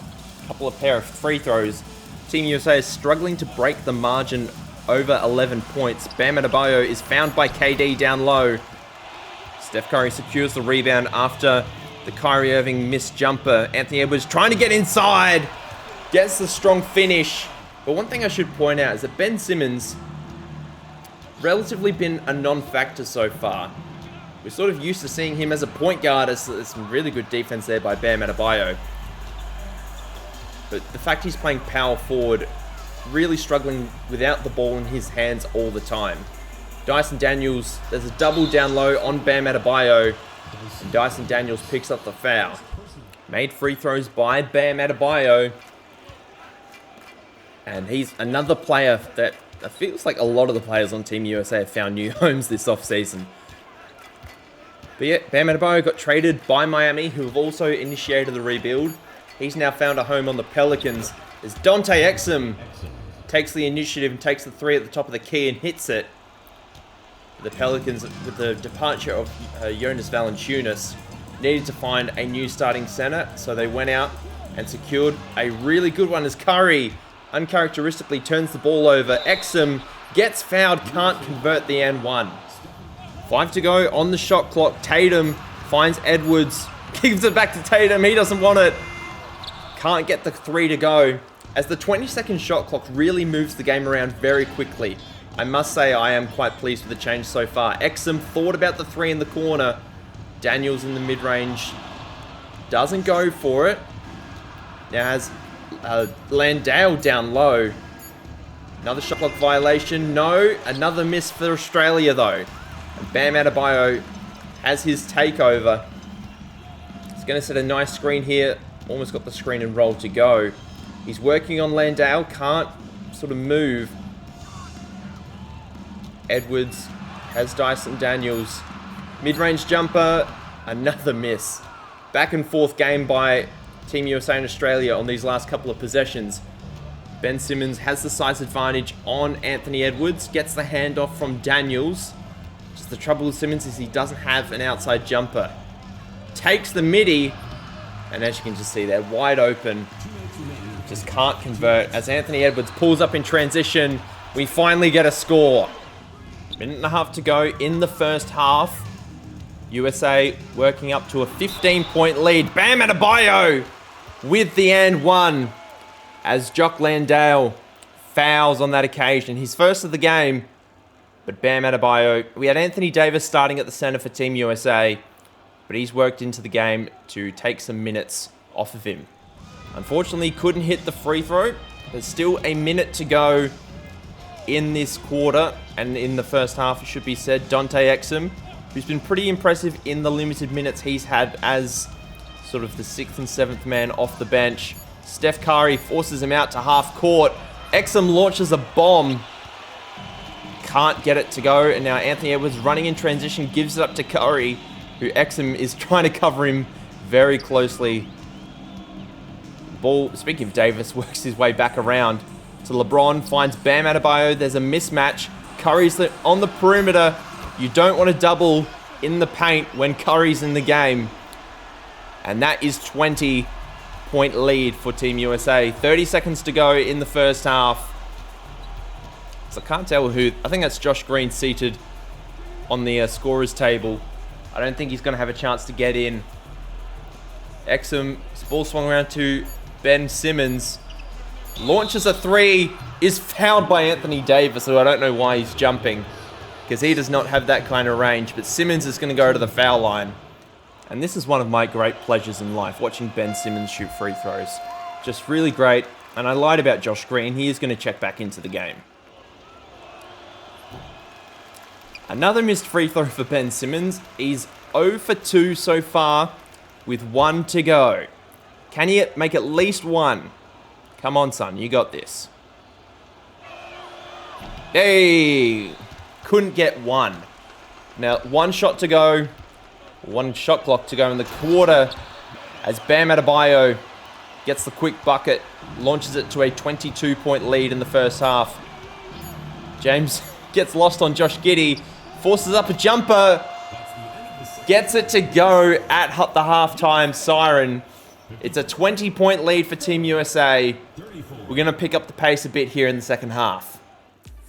a pair of free throws, Team USA is struggling to break the margin over 11 points. Bam Adebayo is found by KD down low. Steph Curry secures the rebound after the Kyrie Irving missed jumper. Anthony Edwards trying to get inside. Gets the strong finish. But one thing I should point out is that Ben Simmons relatively been a non-factor so far. We're sort of used to seeing him as a point guard, as some really good defense there by Bam Adebayo. But the fact he's playing power forward, really struggling without the ball in his hands all the time. Dyson Daniels, there's a double down low on Bam Adebayo, and Dyson Daniels picks up the foul. Made free throws by Bam Adebayo. And he's another player that it feels like a lot of the players on Team USA have found new homes this offseason. But yeah, Bam Adebayo got traded by Miami, who have also initiated the rebuild. He's now found a home on the Pelicans as Dante Exum takes the initiative and takes the 3 at the top of the key and hits it. The Pelicans, with the departure of Jonas Valanciunas, needed to find a new starting center, so they went out and secured a really good one as Curry uncharacteristically turns the ball over. Exum gets fouled, can't convert the N1. 5 to go on the shot clock. Tatum finds Edwards, gives it back to Tatum, he doesn't want it. Can't get the 3 to go, as the 20-second shot clock really moves the game around very quickly. I must say I am quite pleased with the change so far. Exum thought about the 3 in the corner. Daniels in the mid-range doesn't go for it. Now has Landale down low. Another shot clock violation. No, another miss for Australia though. And Bam Adebayo has his takeover. He's going to set a nice screen here. Almost got the screen and roll to go. He's working on Landale. Can't sort of move. Edwards has Dyson Daniels. Mid-range jumper, another miss. Back and forth game by Team USA and Australia on these last couple of possessions. Ben Simmons has the size advantage on Anthony Edwards, gets the handoff from Daniels. Just the trouble with Simmons is he doesn't have an outside jumper. Takes the midi, and as you can just see there, wide open. Just can't convert. As Anthony Edwards pulls up in transition, we finally get a score. Minute and a half to go in the first half. USA working up to a 15-point lead. Bam Adebayo with the and one. As Jock Landale fouls on that occasion. His first of the game. But Bam Adebayo, we had Anthony Davis starting at the center for Team USA. But he's worked into the game to take some minutes off of him. Unfortunately, couldn't hit the free throw. There's still a minute to go in this quarter. And in the first half, it should be said, Dante Exum, who's been pretty impressive in the limited minutes he's had as sort of the 6th and 7th man off the bench. Steph Curry forces him out to half court. Exum launches a bomb. Can't get it to go. And now Anthony Edwards running in transition gives it up to Curry, who Exum is trying to cover him very closely. Ball, speaking of Davis, works his way back around to LeBron. Finds Bam Adebayo. There's a mismatch. Curry's on the perimeter. You don't want to double in the paint when Curry's in the game. And that is 20-point lead for Team USA. 30 seconds to go in the first half. So I can't tell who. I think that's Josh Green seated on the scorer's table. I don't think he's going to have a chance to get in. Exum, ball swung around to Ben Simmons. Launches a three. Is fouled by Anthony Davis, who I don't know why he's jumping, because he does not have that kind of range. But Simmons is going to go to the foul line. And this is one of my great pleasures in life, watching Ben Simmons shoot free throws. Just really great. And I lied about Josh Green. He is going to check back into the game. Another missed free throw for Ben Simmons. He's 0 for 2 so far with 1 to go. Can he make at least one? Come on, son. You got this. Hey! Couldn't get one. Now, 1 shot to go. 1 shot clock to go in the quarter as Bam Adebayo gets the quick bucket, launches it to a 22-point lead in the first half. James gets lost on Josh Giddey, forces up a jumper, gets it to go at the halftime siren. It's a 20-point lead for Team USA. We're going to pick up the pace a bit here in the second half.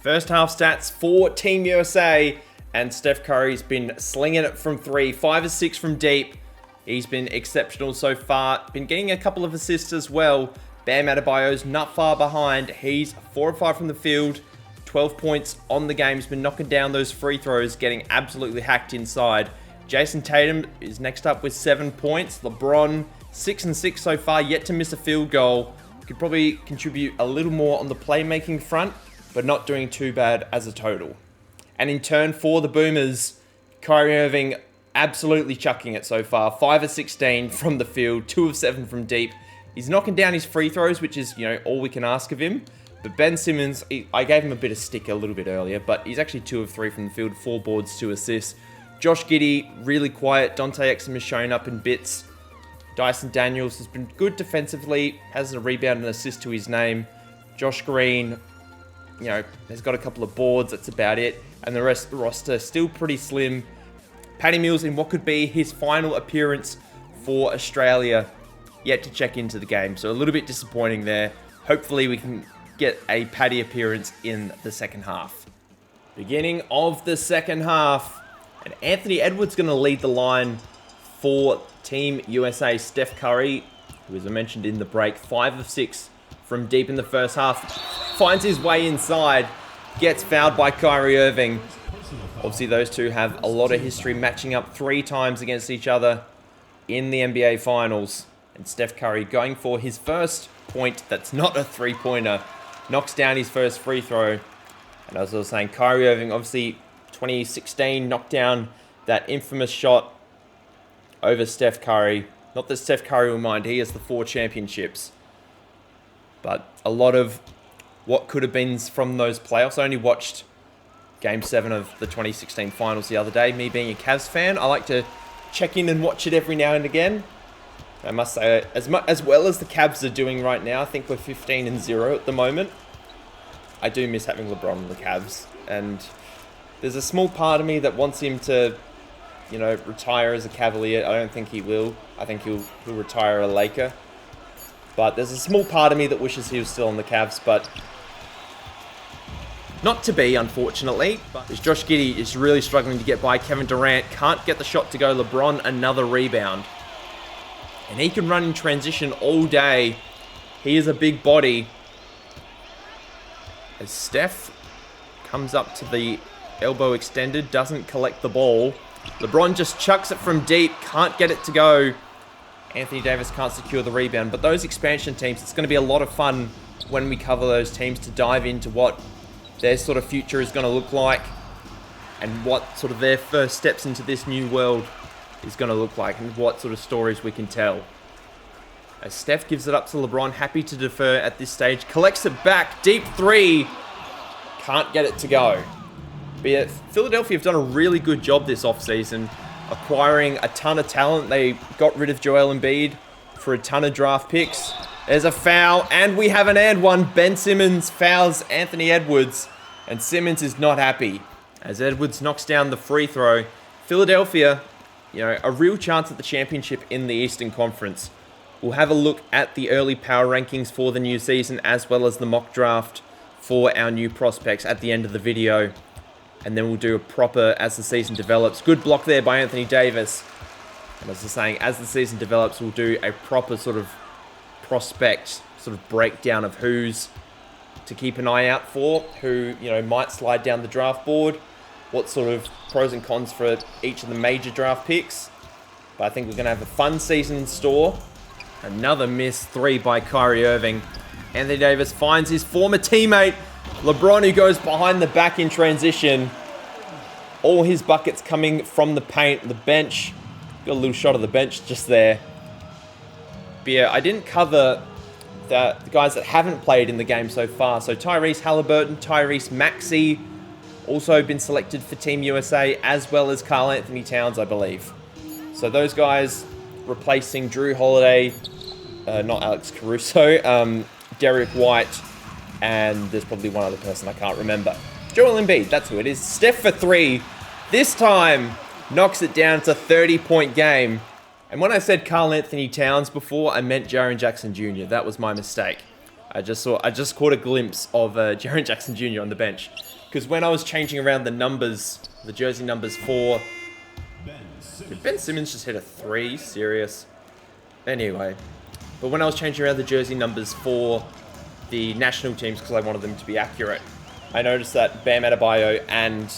First half stats for Team USA. And Steph Curry's been slinging it from 3, 5 of 6 from deep. He's been exceptional so far. Been getting a couple of assists as well. Bam Adebayo's not far behind. He's 4 of 5 from the field. 12 points on the game. He's been knocking down those free throws, getting absolutely hacked inside. Jason Tatum is next up with 7 points. LeBron, 6 and 6 so far, yet to miss a field goal. Could probably contribute a little more on the playmaking front, but not doing too bad as a total. And in turn for the Boomers, Kyrie Irving absolutely chucking it so far. 5 of 16 from the field, 2 of 7 from deep. He's knocking down his free throws, which is, all we can ask of him. But Ben Simmons, I gave him a bit of stick a little bit earlier, but he's actually 2 of 3 from the field, 4 boards, 2 assists. Josh Giddey, really quiet. Dante Exum has shown up in bits. Dyson Daniels has been good defensively, has a rebound and assist to his name. Josh Green, has got a couple of boards, that's about it. And the rest of the roster still pretty slim. Patty Mills in what could be his final appearance for Australia, yet to check into the game. So a little bit disappointing there. Hopefully we can get a Patty appearance in the second half. Beginning of the second half. And Anthony Edwards going to lead the line for Team USA. Steph Curry, who as I mentioned in the break, 5 of 6 from deep in the first half. Finds his way inside. Gets fouled by Kyrie Irving. Obviously, those two have a lot of history matching up 3 times against each other in the NBA Finals. And Steph Curry going for his first point that's not a three-pointer. Knocks down his first free throw. And as I was saying, Kyrie Irving, obviously, 2016, knocked down that infamous shot over Steph Curry. Not that Steph Curry will mind, he has the 4 championships. But a lot of what could have been from those playoffs. I only watched Game 7 of the 2016 finals the other day. Me being a Cavs fan, I like to check in and watch it every now and again. I must say, as well as the Cavs are doing right now, I think we're 15-0 at the moment. I do miss having LeBron in the Cavs, and there's a small part of me that wants him to, you know, retire as a Cavalier. I don't think he will. I think he'll retire a Laker. But there's a small part of me that wishes he was still on the Cavs, but not to be, unfortunately. As Josh Giddey is really struggling to get by. Kevin Durant can't get the shot to go. LeBron, another rebound. And he can run in transition all day. He is a big body. As Steph comes up to the elbow extended, doesn't collect the ball. LeBron just chucks it from deep, can't get it to go. Anthony Davis can't secure the rebound. But those expansion teams, it's going to be a lot of fun when we cover those teams to dive into what their sort of future is going to look like and what sort of their first steps into this new world is going to look like and what sort of stories we can tell. As Steph gives it up to LeBron, happy to defer at this stage, collects it back, deep three, can't get it to go. But yeah, Philadelphia have done a really good job this offseason, acquiring a ton of talent. They got rid of Joel Embiid for a ton of draft picks. There's a foul, and we have an and one. Ben Simmons fouls Anthony Edwards, and Simmons is not happy as Edwards knocks down the free throw. Philadelphia, you know, a real chance at the championship in the Eastern Conference. We'll have a look at the early power rankings for the new season as well as the mock draft for our new prospects at the end of the video. And then we'll do a proper as the season develops. Good block there by Anthony Davis. And as I was saying, as the season develops, we'll do a proper sort of prospect sort of breakdown of who's to keep an eye out for, who, you know, might slide down the draft board, what sort of pros and cons for each of the major draft picks. But I think we're going to have a fun season in store. Another missed three by Kyrie Irving. Anthony Davis finds his former teammate, LeBron, who goes behind the back in transition. All his buckets coming from the paint, the bench. Got a little shot of the bench just there. But yeah, I didn't cover the guys that haven't played in the game so far. So Tyrese Halliburton, Tyrese Maxey, also been selected for Team USA, as well as Karl Anthony Towns, I believe. So those guys replacing Drew Holiday, not Alex Caruso, Derek White, and there's probably one other person I can't remember. Joel Embiid, that's who it is. Steph for three. This time, knocks it down to a 30-point game. And when I said Karl Anthony Towns before, I meant Jaren Jackson Jr. That was my mistake. I just caught a glimpse of Jaren Jackson Jr. on the bench. Because when I was changing around the numbers, the jersey numbers for... Did Ben Simmons just hit a three? Serious? Anyway. But when I was changing around the jersey numbers for the national teams, because I wanted them to be accurate, I noticed that Bam Adebayo and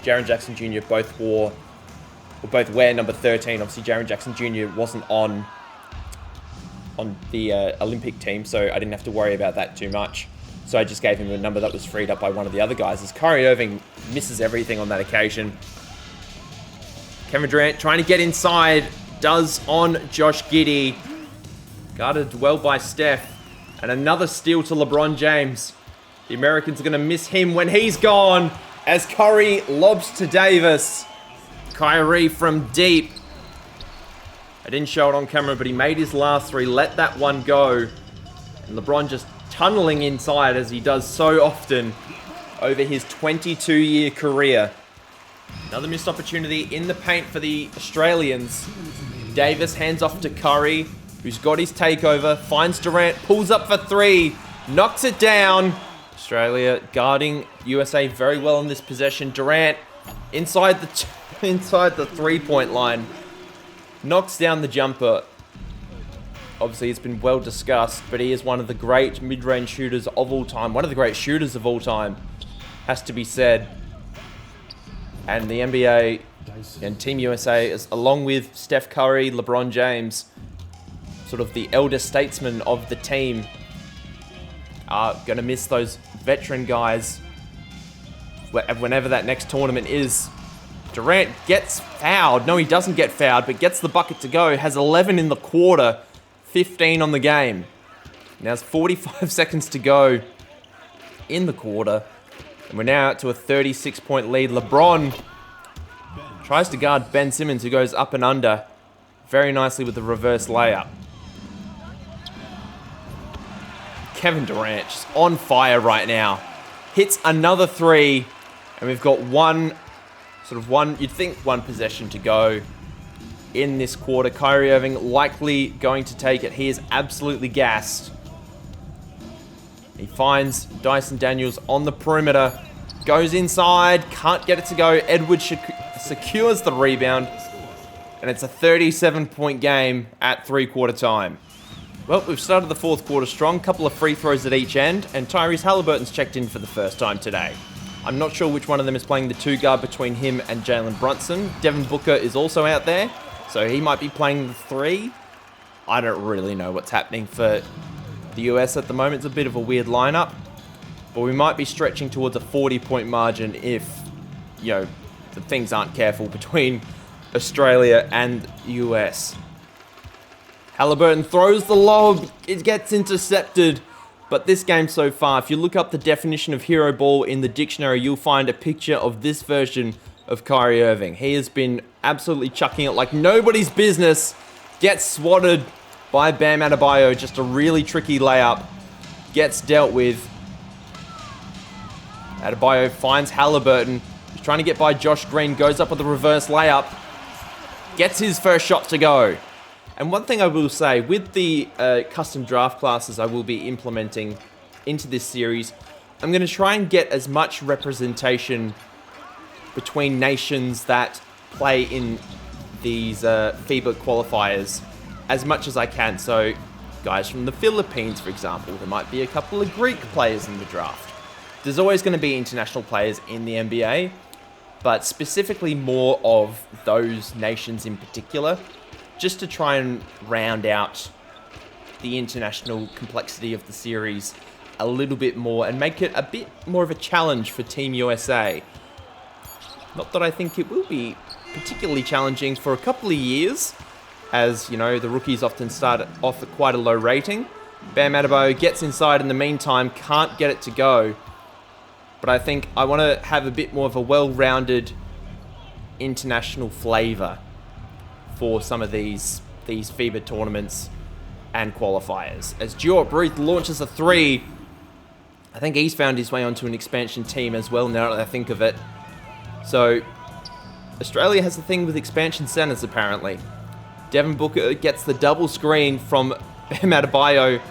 Jaren Jackson Jr. both wear number 13. Obviously, Jaren Jackson Jr. wasn't on the Olympic team, so I didn't have to worry about that too much. So I just gave him a number that was freed up by one of the other guys. As Kyrie Irving misses everything on that occasion. Kevin Durant trying to get inside, does on Josh Giddey. Guarded well by Steph. And another steal to LeBron James. The Americans are going to miss him when he's gone, as Curry lobs to Davis. Kyrie from deep. I didn't show it on camera, but he made his last three, let that one go. And LeBron just tunneling inside, as he does so often over his 22-year career. Another missed opportunity in the paint for the Australians. Davis hands off to Curry, who's got his takeover, finds Durant, pulls up for three, knocks it down. Australia guarding USA very well in this possession. Durant inside the three-point line, knocks down the jumper. Obviously, it's been well discussed, but he is one of the great mid-range shooters of all time. One of the great shooters of all time, has to be said. And the NBA and Team USA, is, along with Steph Curry, LeBron James, sort of the elder statesmen of the team, are going to miss those veteran guys whenever that next tournament is. Durant gets fouled. No, he doesn't get fouled, but gets the bucket to go. Has 11 in the quarter, 15 on the game. Now it's 45 seconds to go in the quarter. And we're now out to a 36-point lead. LeBron tries to guard Ben Simmons, who goes up and under very nicely with the reverse layup. Kevin Durant just on fire right now. Hits another three, and we've got you'd think one possession to go in this quarter. Kyrie Irving likely going to take it. He is absolutely gassed. He finds Dyson Daniels on the perimeter. Goes inside. Can't get it to go. Edwards secures the rebound. And it's a 37-point game at three-quarter time. Well, we've started the fourth quarter strong. Couple of free throws at each end. And Tyrese Halliburton's checked in for the first time today. I'm not sure which one of them is playing the two guard between him and Jalen Brunson. Devin Booker is also out there. So he might be playing the three. I don't really know what's happening for the US at the moment. It's a bit of a weird lineup. But we might be stretching towards a 40-point margin if, the things aren't careful between Australia and US. Halliburton throws the lob. It gets intercepted. But this game so far, if you look up the definition of hero ball in the dictionary, you'll find a picture of this version of Kyrie Irving. He has been absolutely chucking it like nobody's business. Gets swatted by Bam Adebayo. Just a really tricky layup. Gets dealt with. Adebayo finds Halliburton. He's trying to get by Josh Green. Goes up with a reverse layup. Gets his first shot to go. And one thing I will say, with the custom draft classes I will be implementing into this series, I'm going to try and get as much representation between nations that play in these FIBA qualifiers as much as I can. So, guys from the Philippines, for example, there might be a couple of Greek players in the draft. There's always going to be international players in the NBA, but specifically more of those nations in particular, just to try and round out the international complexity of the series a little bit more and make it a bit more of a challenge for Team USA. Not that I think it will be particularly challenging for a couple of years, as, the rookies often start off at quite a low rating. Bam Adebayo gets inside in the meantime, can't get it to go. But I think I want to have a bit more of a well-rounded international flavour for some of these FIBA tournaments and qualifiers. As Dior Ruth launches a three, I think he's found his way onto an expansion team as well, now that I think of it. So, Australia has a thing with expansion centers, apparently. Devin Booker gets the double screen from Bam Adebayo,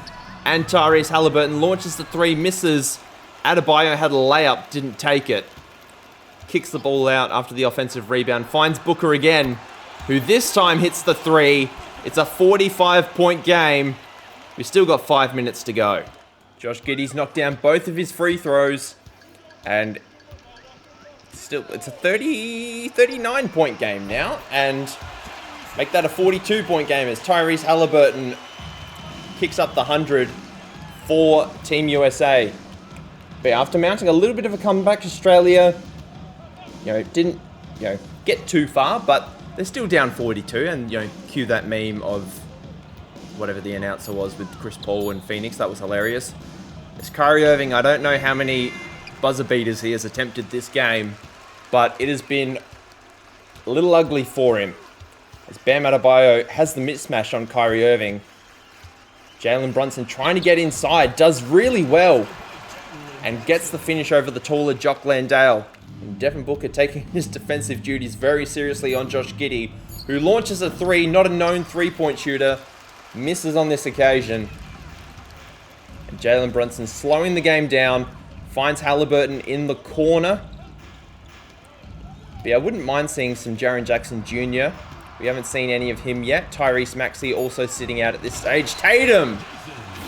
and Tyrese Halliburton launches the three, misses. Adebayo had a layup, didn't take it. Kicks the ball out after the offensive rebound, finds Booker again, who this time hits the three. It's a 45-point game. We've still got 5 minutes to go. Josh Giddey's knocked down both of his free throws, and still, it's a 39-point game now, and make that a 42-point game as Tyrese Halliburton kicks up the 100 for Team USA. But after mounting a little bit of a comeback, Australia, didn't, get too far, but they're still down 42, and, cue that meme of whatever the announcer was with Chris Paul and Phoenix. That was hilarious. As Kyrie Irving, I don't know how many buzzer beaters he has attempted this game, but it has been a little ugly for him. As Bam Adebayo has the mismatch on Kyrie Irving. Jalen Brunson trying to get inside, does really well, and gets the finish over the taller Jock Landale. And Devin Booker taking his defensive duties very seriously on Josh Giddey, who launches a three, not a known three-point shooter, misses on this occasion. And Jalen Brunson slowing the game down, finds Halliburton in the corner. But yeah, I wouldn't mind seeing some Jaren Jackson Jr. We haven't seen any of him yet. Tyrese Maxey also sitting out at this stage. Tatum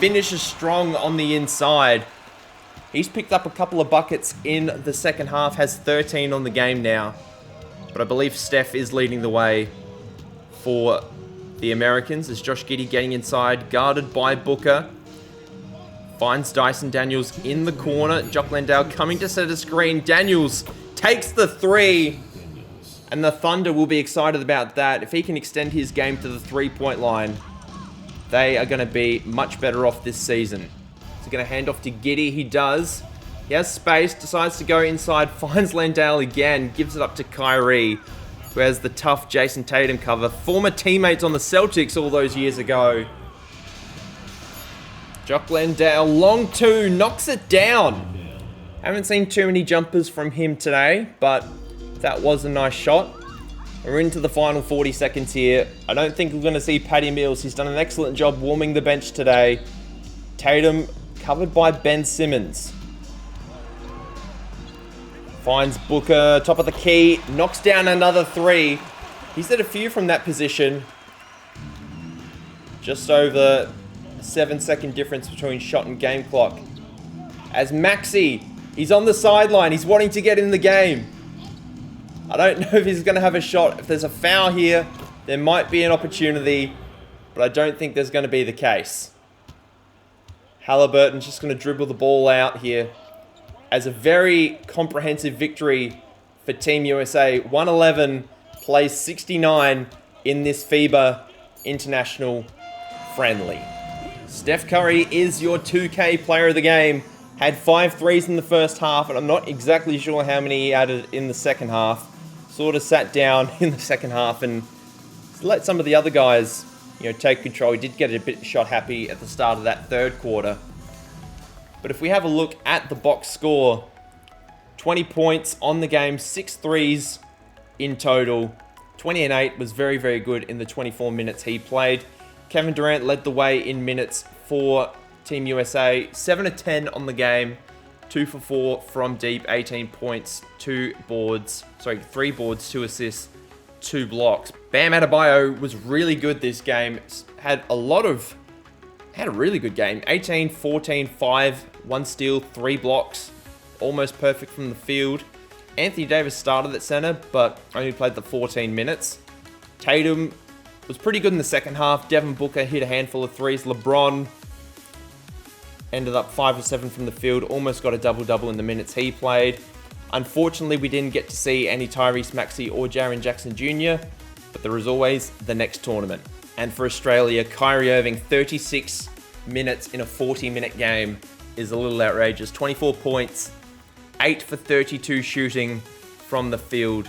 finishes strong on the inside. He's picked up a couple of buckets in the second half, has 13 on the game now. But I believe Steph is leading the way for the Americans as Josh Giddey getting inside, guarded by Booker. Finds Dyson Daniels in the corner. Jock Landale coming to set a screen. Daniels takes the three. And the Thunder will be excited about that. If he can extend his game to the three-point line, they are going to be much better off this season. He's going to hand off to Giddey. He does. He has space, decides to go inside, finds Landale again, gives it up to Kyrie, who has the tough Jason Tatum cover. Former teammates on the Celtics all those years ago. Jock Landale, long two, knocks it down. Haven't seen too many jumpers from him today, but that was a nice shot. We're into the final 40 seconds here. I don't think we're going to see Patty Mills. He's done an excellent job warming the bench today. Tatum covered by Ben Simmons. Finds Booker, top of the key, knocks down another three. He's had a few from that position. Just over a 7-second difference between shot and game clock. As Maxey, he's on the sideline. He's wanting to get in the game. I don't know if he's going to have a shot. If there's a foul here, there might be an opportunity, but I don't think there's going to be the case. Halliburton's just going to dribble the ball out here as a very comprehensive victory for Team USA. 111 plays 69 in this FIBA International Friendly. Steph Curry is your 2K player of the game. Had 5 threes in the first half, and I'm not exactly sure how many he added in the second half. Sort of sat down in the second half and let some of the other guys, take control. He did get a bit shot happy at the start of that third quarter. But if we have a look at the box score, 20 points on the game, 6 threes in total. 20 and 8 was very, very good in the 24 minutes he played. Kevin Durant led the way in minutes for Team USA. 7 of 10 on the game. 2 for 4 from deep, 18 points, 3 boards, 2 assists, 2 blocks. Bam Adebayo was really good this game. Had a really good game. 18, 14, 5, 1 steal, 3 blocks. Almost perfect from the field. Anthony Davis started at center, but only played the 14 minutes. Tatum was pretty good in the second half. Devin Booker hit a handful of threes. LeBron ended up 5 of 7 from the field. Almost got a double-double in the minutes he played. Unfortunately, we didn't get to see any Tyrese Maxey or Jaren Jackson Jr., but there is always the next tournament. And for Australia, Kyrie Irving, 36 minutes in a 40-minute game is a little outrageous. 24 points, 8 for 32 shooting from the field,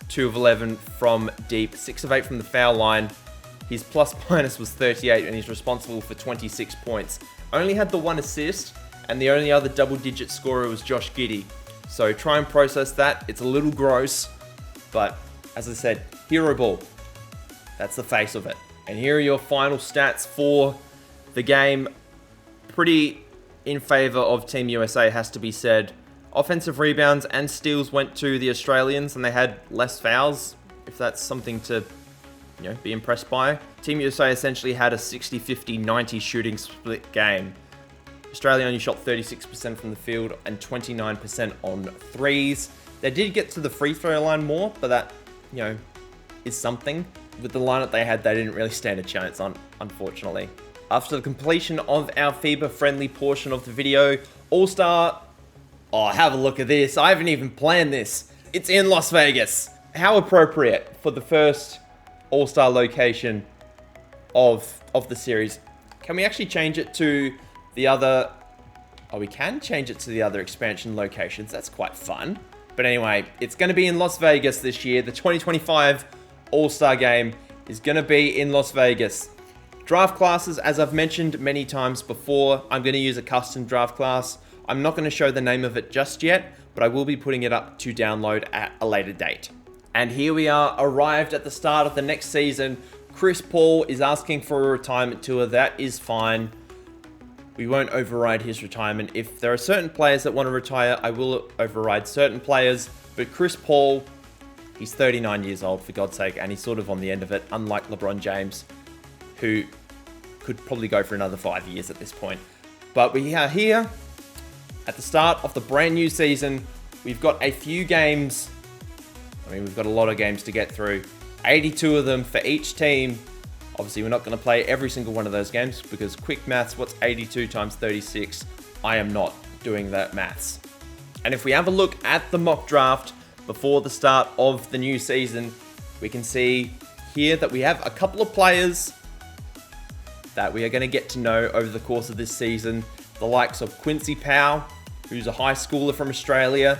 2 of 11 from deep, 6 of 8 from the foul line. His plus-minus was 38, and he's responsible for 26 points. Only had the 1 assist, and the only other double-digit scorer was Josh Giddey. So try and process that. It's a little gross, but as I said, hero ball. That's the face of it. And here are your final stats for the game. Pretty in favor of Team USA, has to be said. Offensive rebounds and steals went to the Australians, and they had less fouls, if that's something to be impressed by. Team USA essentially had a 60-50-90 shooting split game. Australia only shot 36% from the field and 29% on threes. They did get to the free throw line more, but that, is something. With the lineup they had, they didn't really stand a chance on, unfortunately. After the completion of our FIBA friendly portion of the video, All-Star, have a look at this. I haven't even planned this. It's in Las Vegas. How appropriate for the first All-Star location of the series. Can we actually change it to the other... we can change it to the other expansion locations. That's quite fun. But anyway, it's going to be in Las Vegas this year. The 2025 All-Star Game is going to be in Las Vegas. Draft classes, as I've mentioned many times before, I'm going to use a custom draft class. I'm not going to show the name of it just yet, but I will be putting it up to download at a later date. And here we are, arrived at the start of the next season. Chris Paul is asking for a retirement tour. That is fine. We won't override his retirement. If there are certain players that want to retire, I will override certain players. But Chris Paul, he's 39 years old, for God's sake, and he's sort of on the end of it, unlike LeBron James, who could probably go for another 5 years at this point. But we are here at the start of the brand new season. We've got a few games. We've got a lot of games to get through. 82 of them for each team. Obviously, we're not going to play every single one of those games because quick maths, what's 82 times 36? I am not doing that maths. And if we have a look at the mock draft before the start of the new season, we can see here that we have a couple of players that we are going to get to know over the course of this season. The likes of Quincy Powell, who's a high schooler from Australia.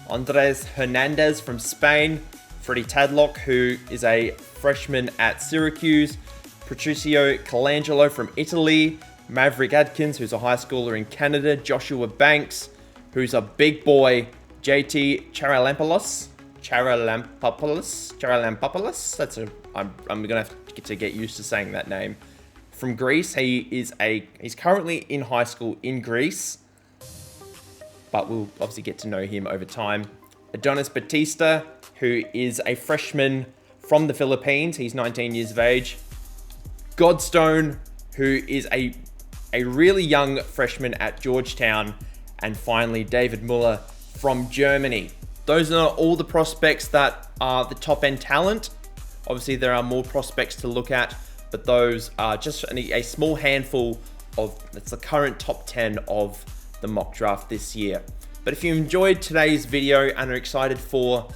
Andres Hernandez from Spain. Freddie Tadlock, who is a freshman at Syracuse. Patricio Colangelo from Italy. Maverick Adkins, who's a high schooler in Canada. Joshua Banks, who's a big boy. JT Charalampopoulos. I'm gonna have to get used to saying that name. From Greece, he's currently in high school in Greece, but we'll obviously get to know him over time. Adonis Batista, who is a freshman from the Philippines. He's 19 years of age. Godstone, who is a really young freshman at Georgetown. And finally, David Muller from Germany. Those are all the prospects that are the top end talent. Obviously, there are more prospects to look at, but those are just a small handful that's the current top 10 of the mock draft this year. But if you enjoyed today's video and are excited for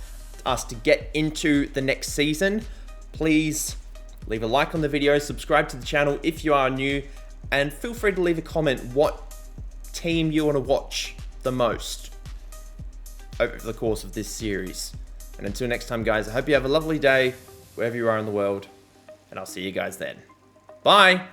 us to get into the next season, please leave a like on the video, subscribe to the channel if you are new, and feel free to leave a comment what team you want to watch the most over the course of this series. And until next time, guys, I hope you have a lovely day wherever you are in the world, and I'll see you guys then. Bye!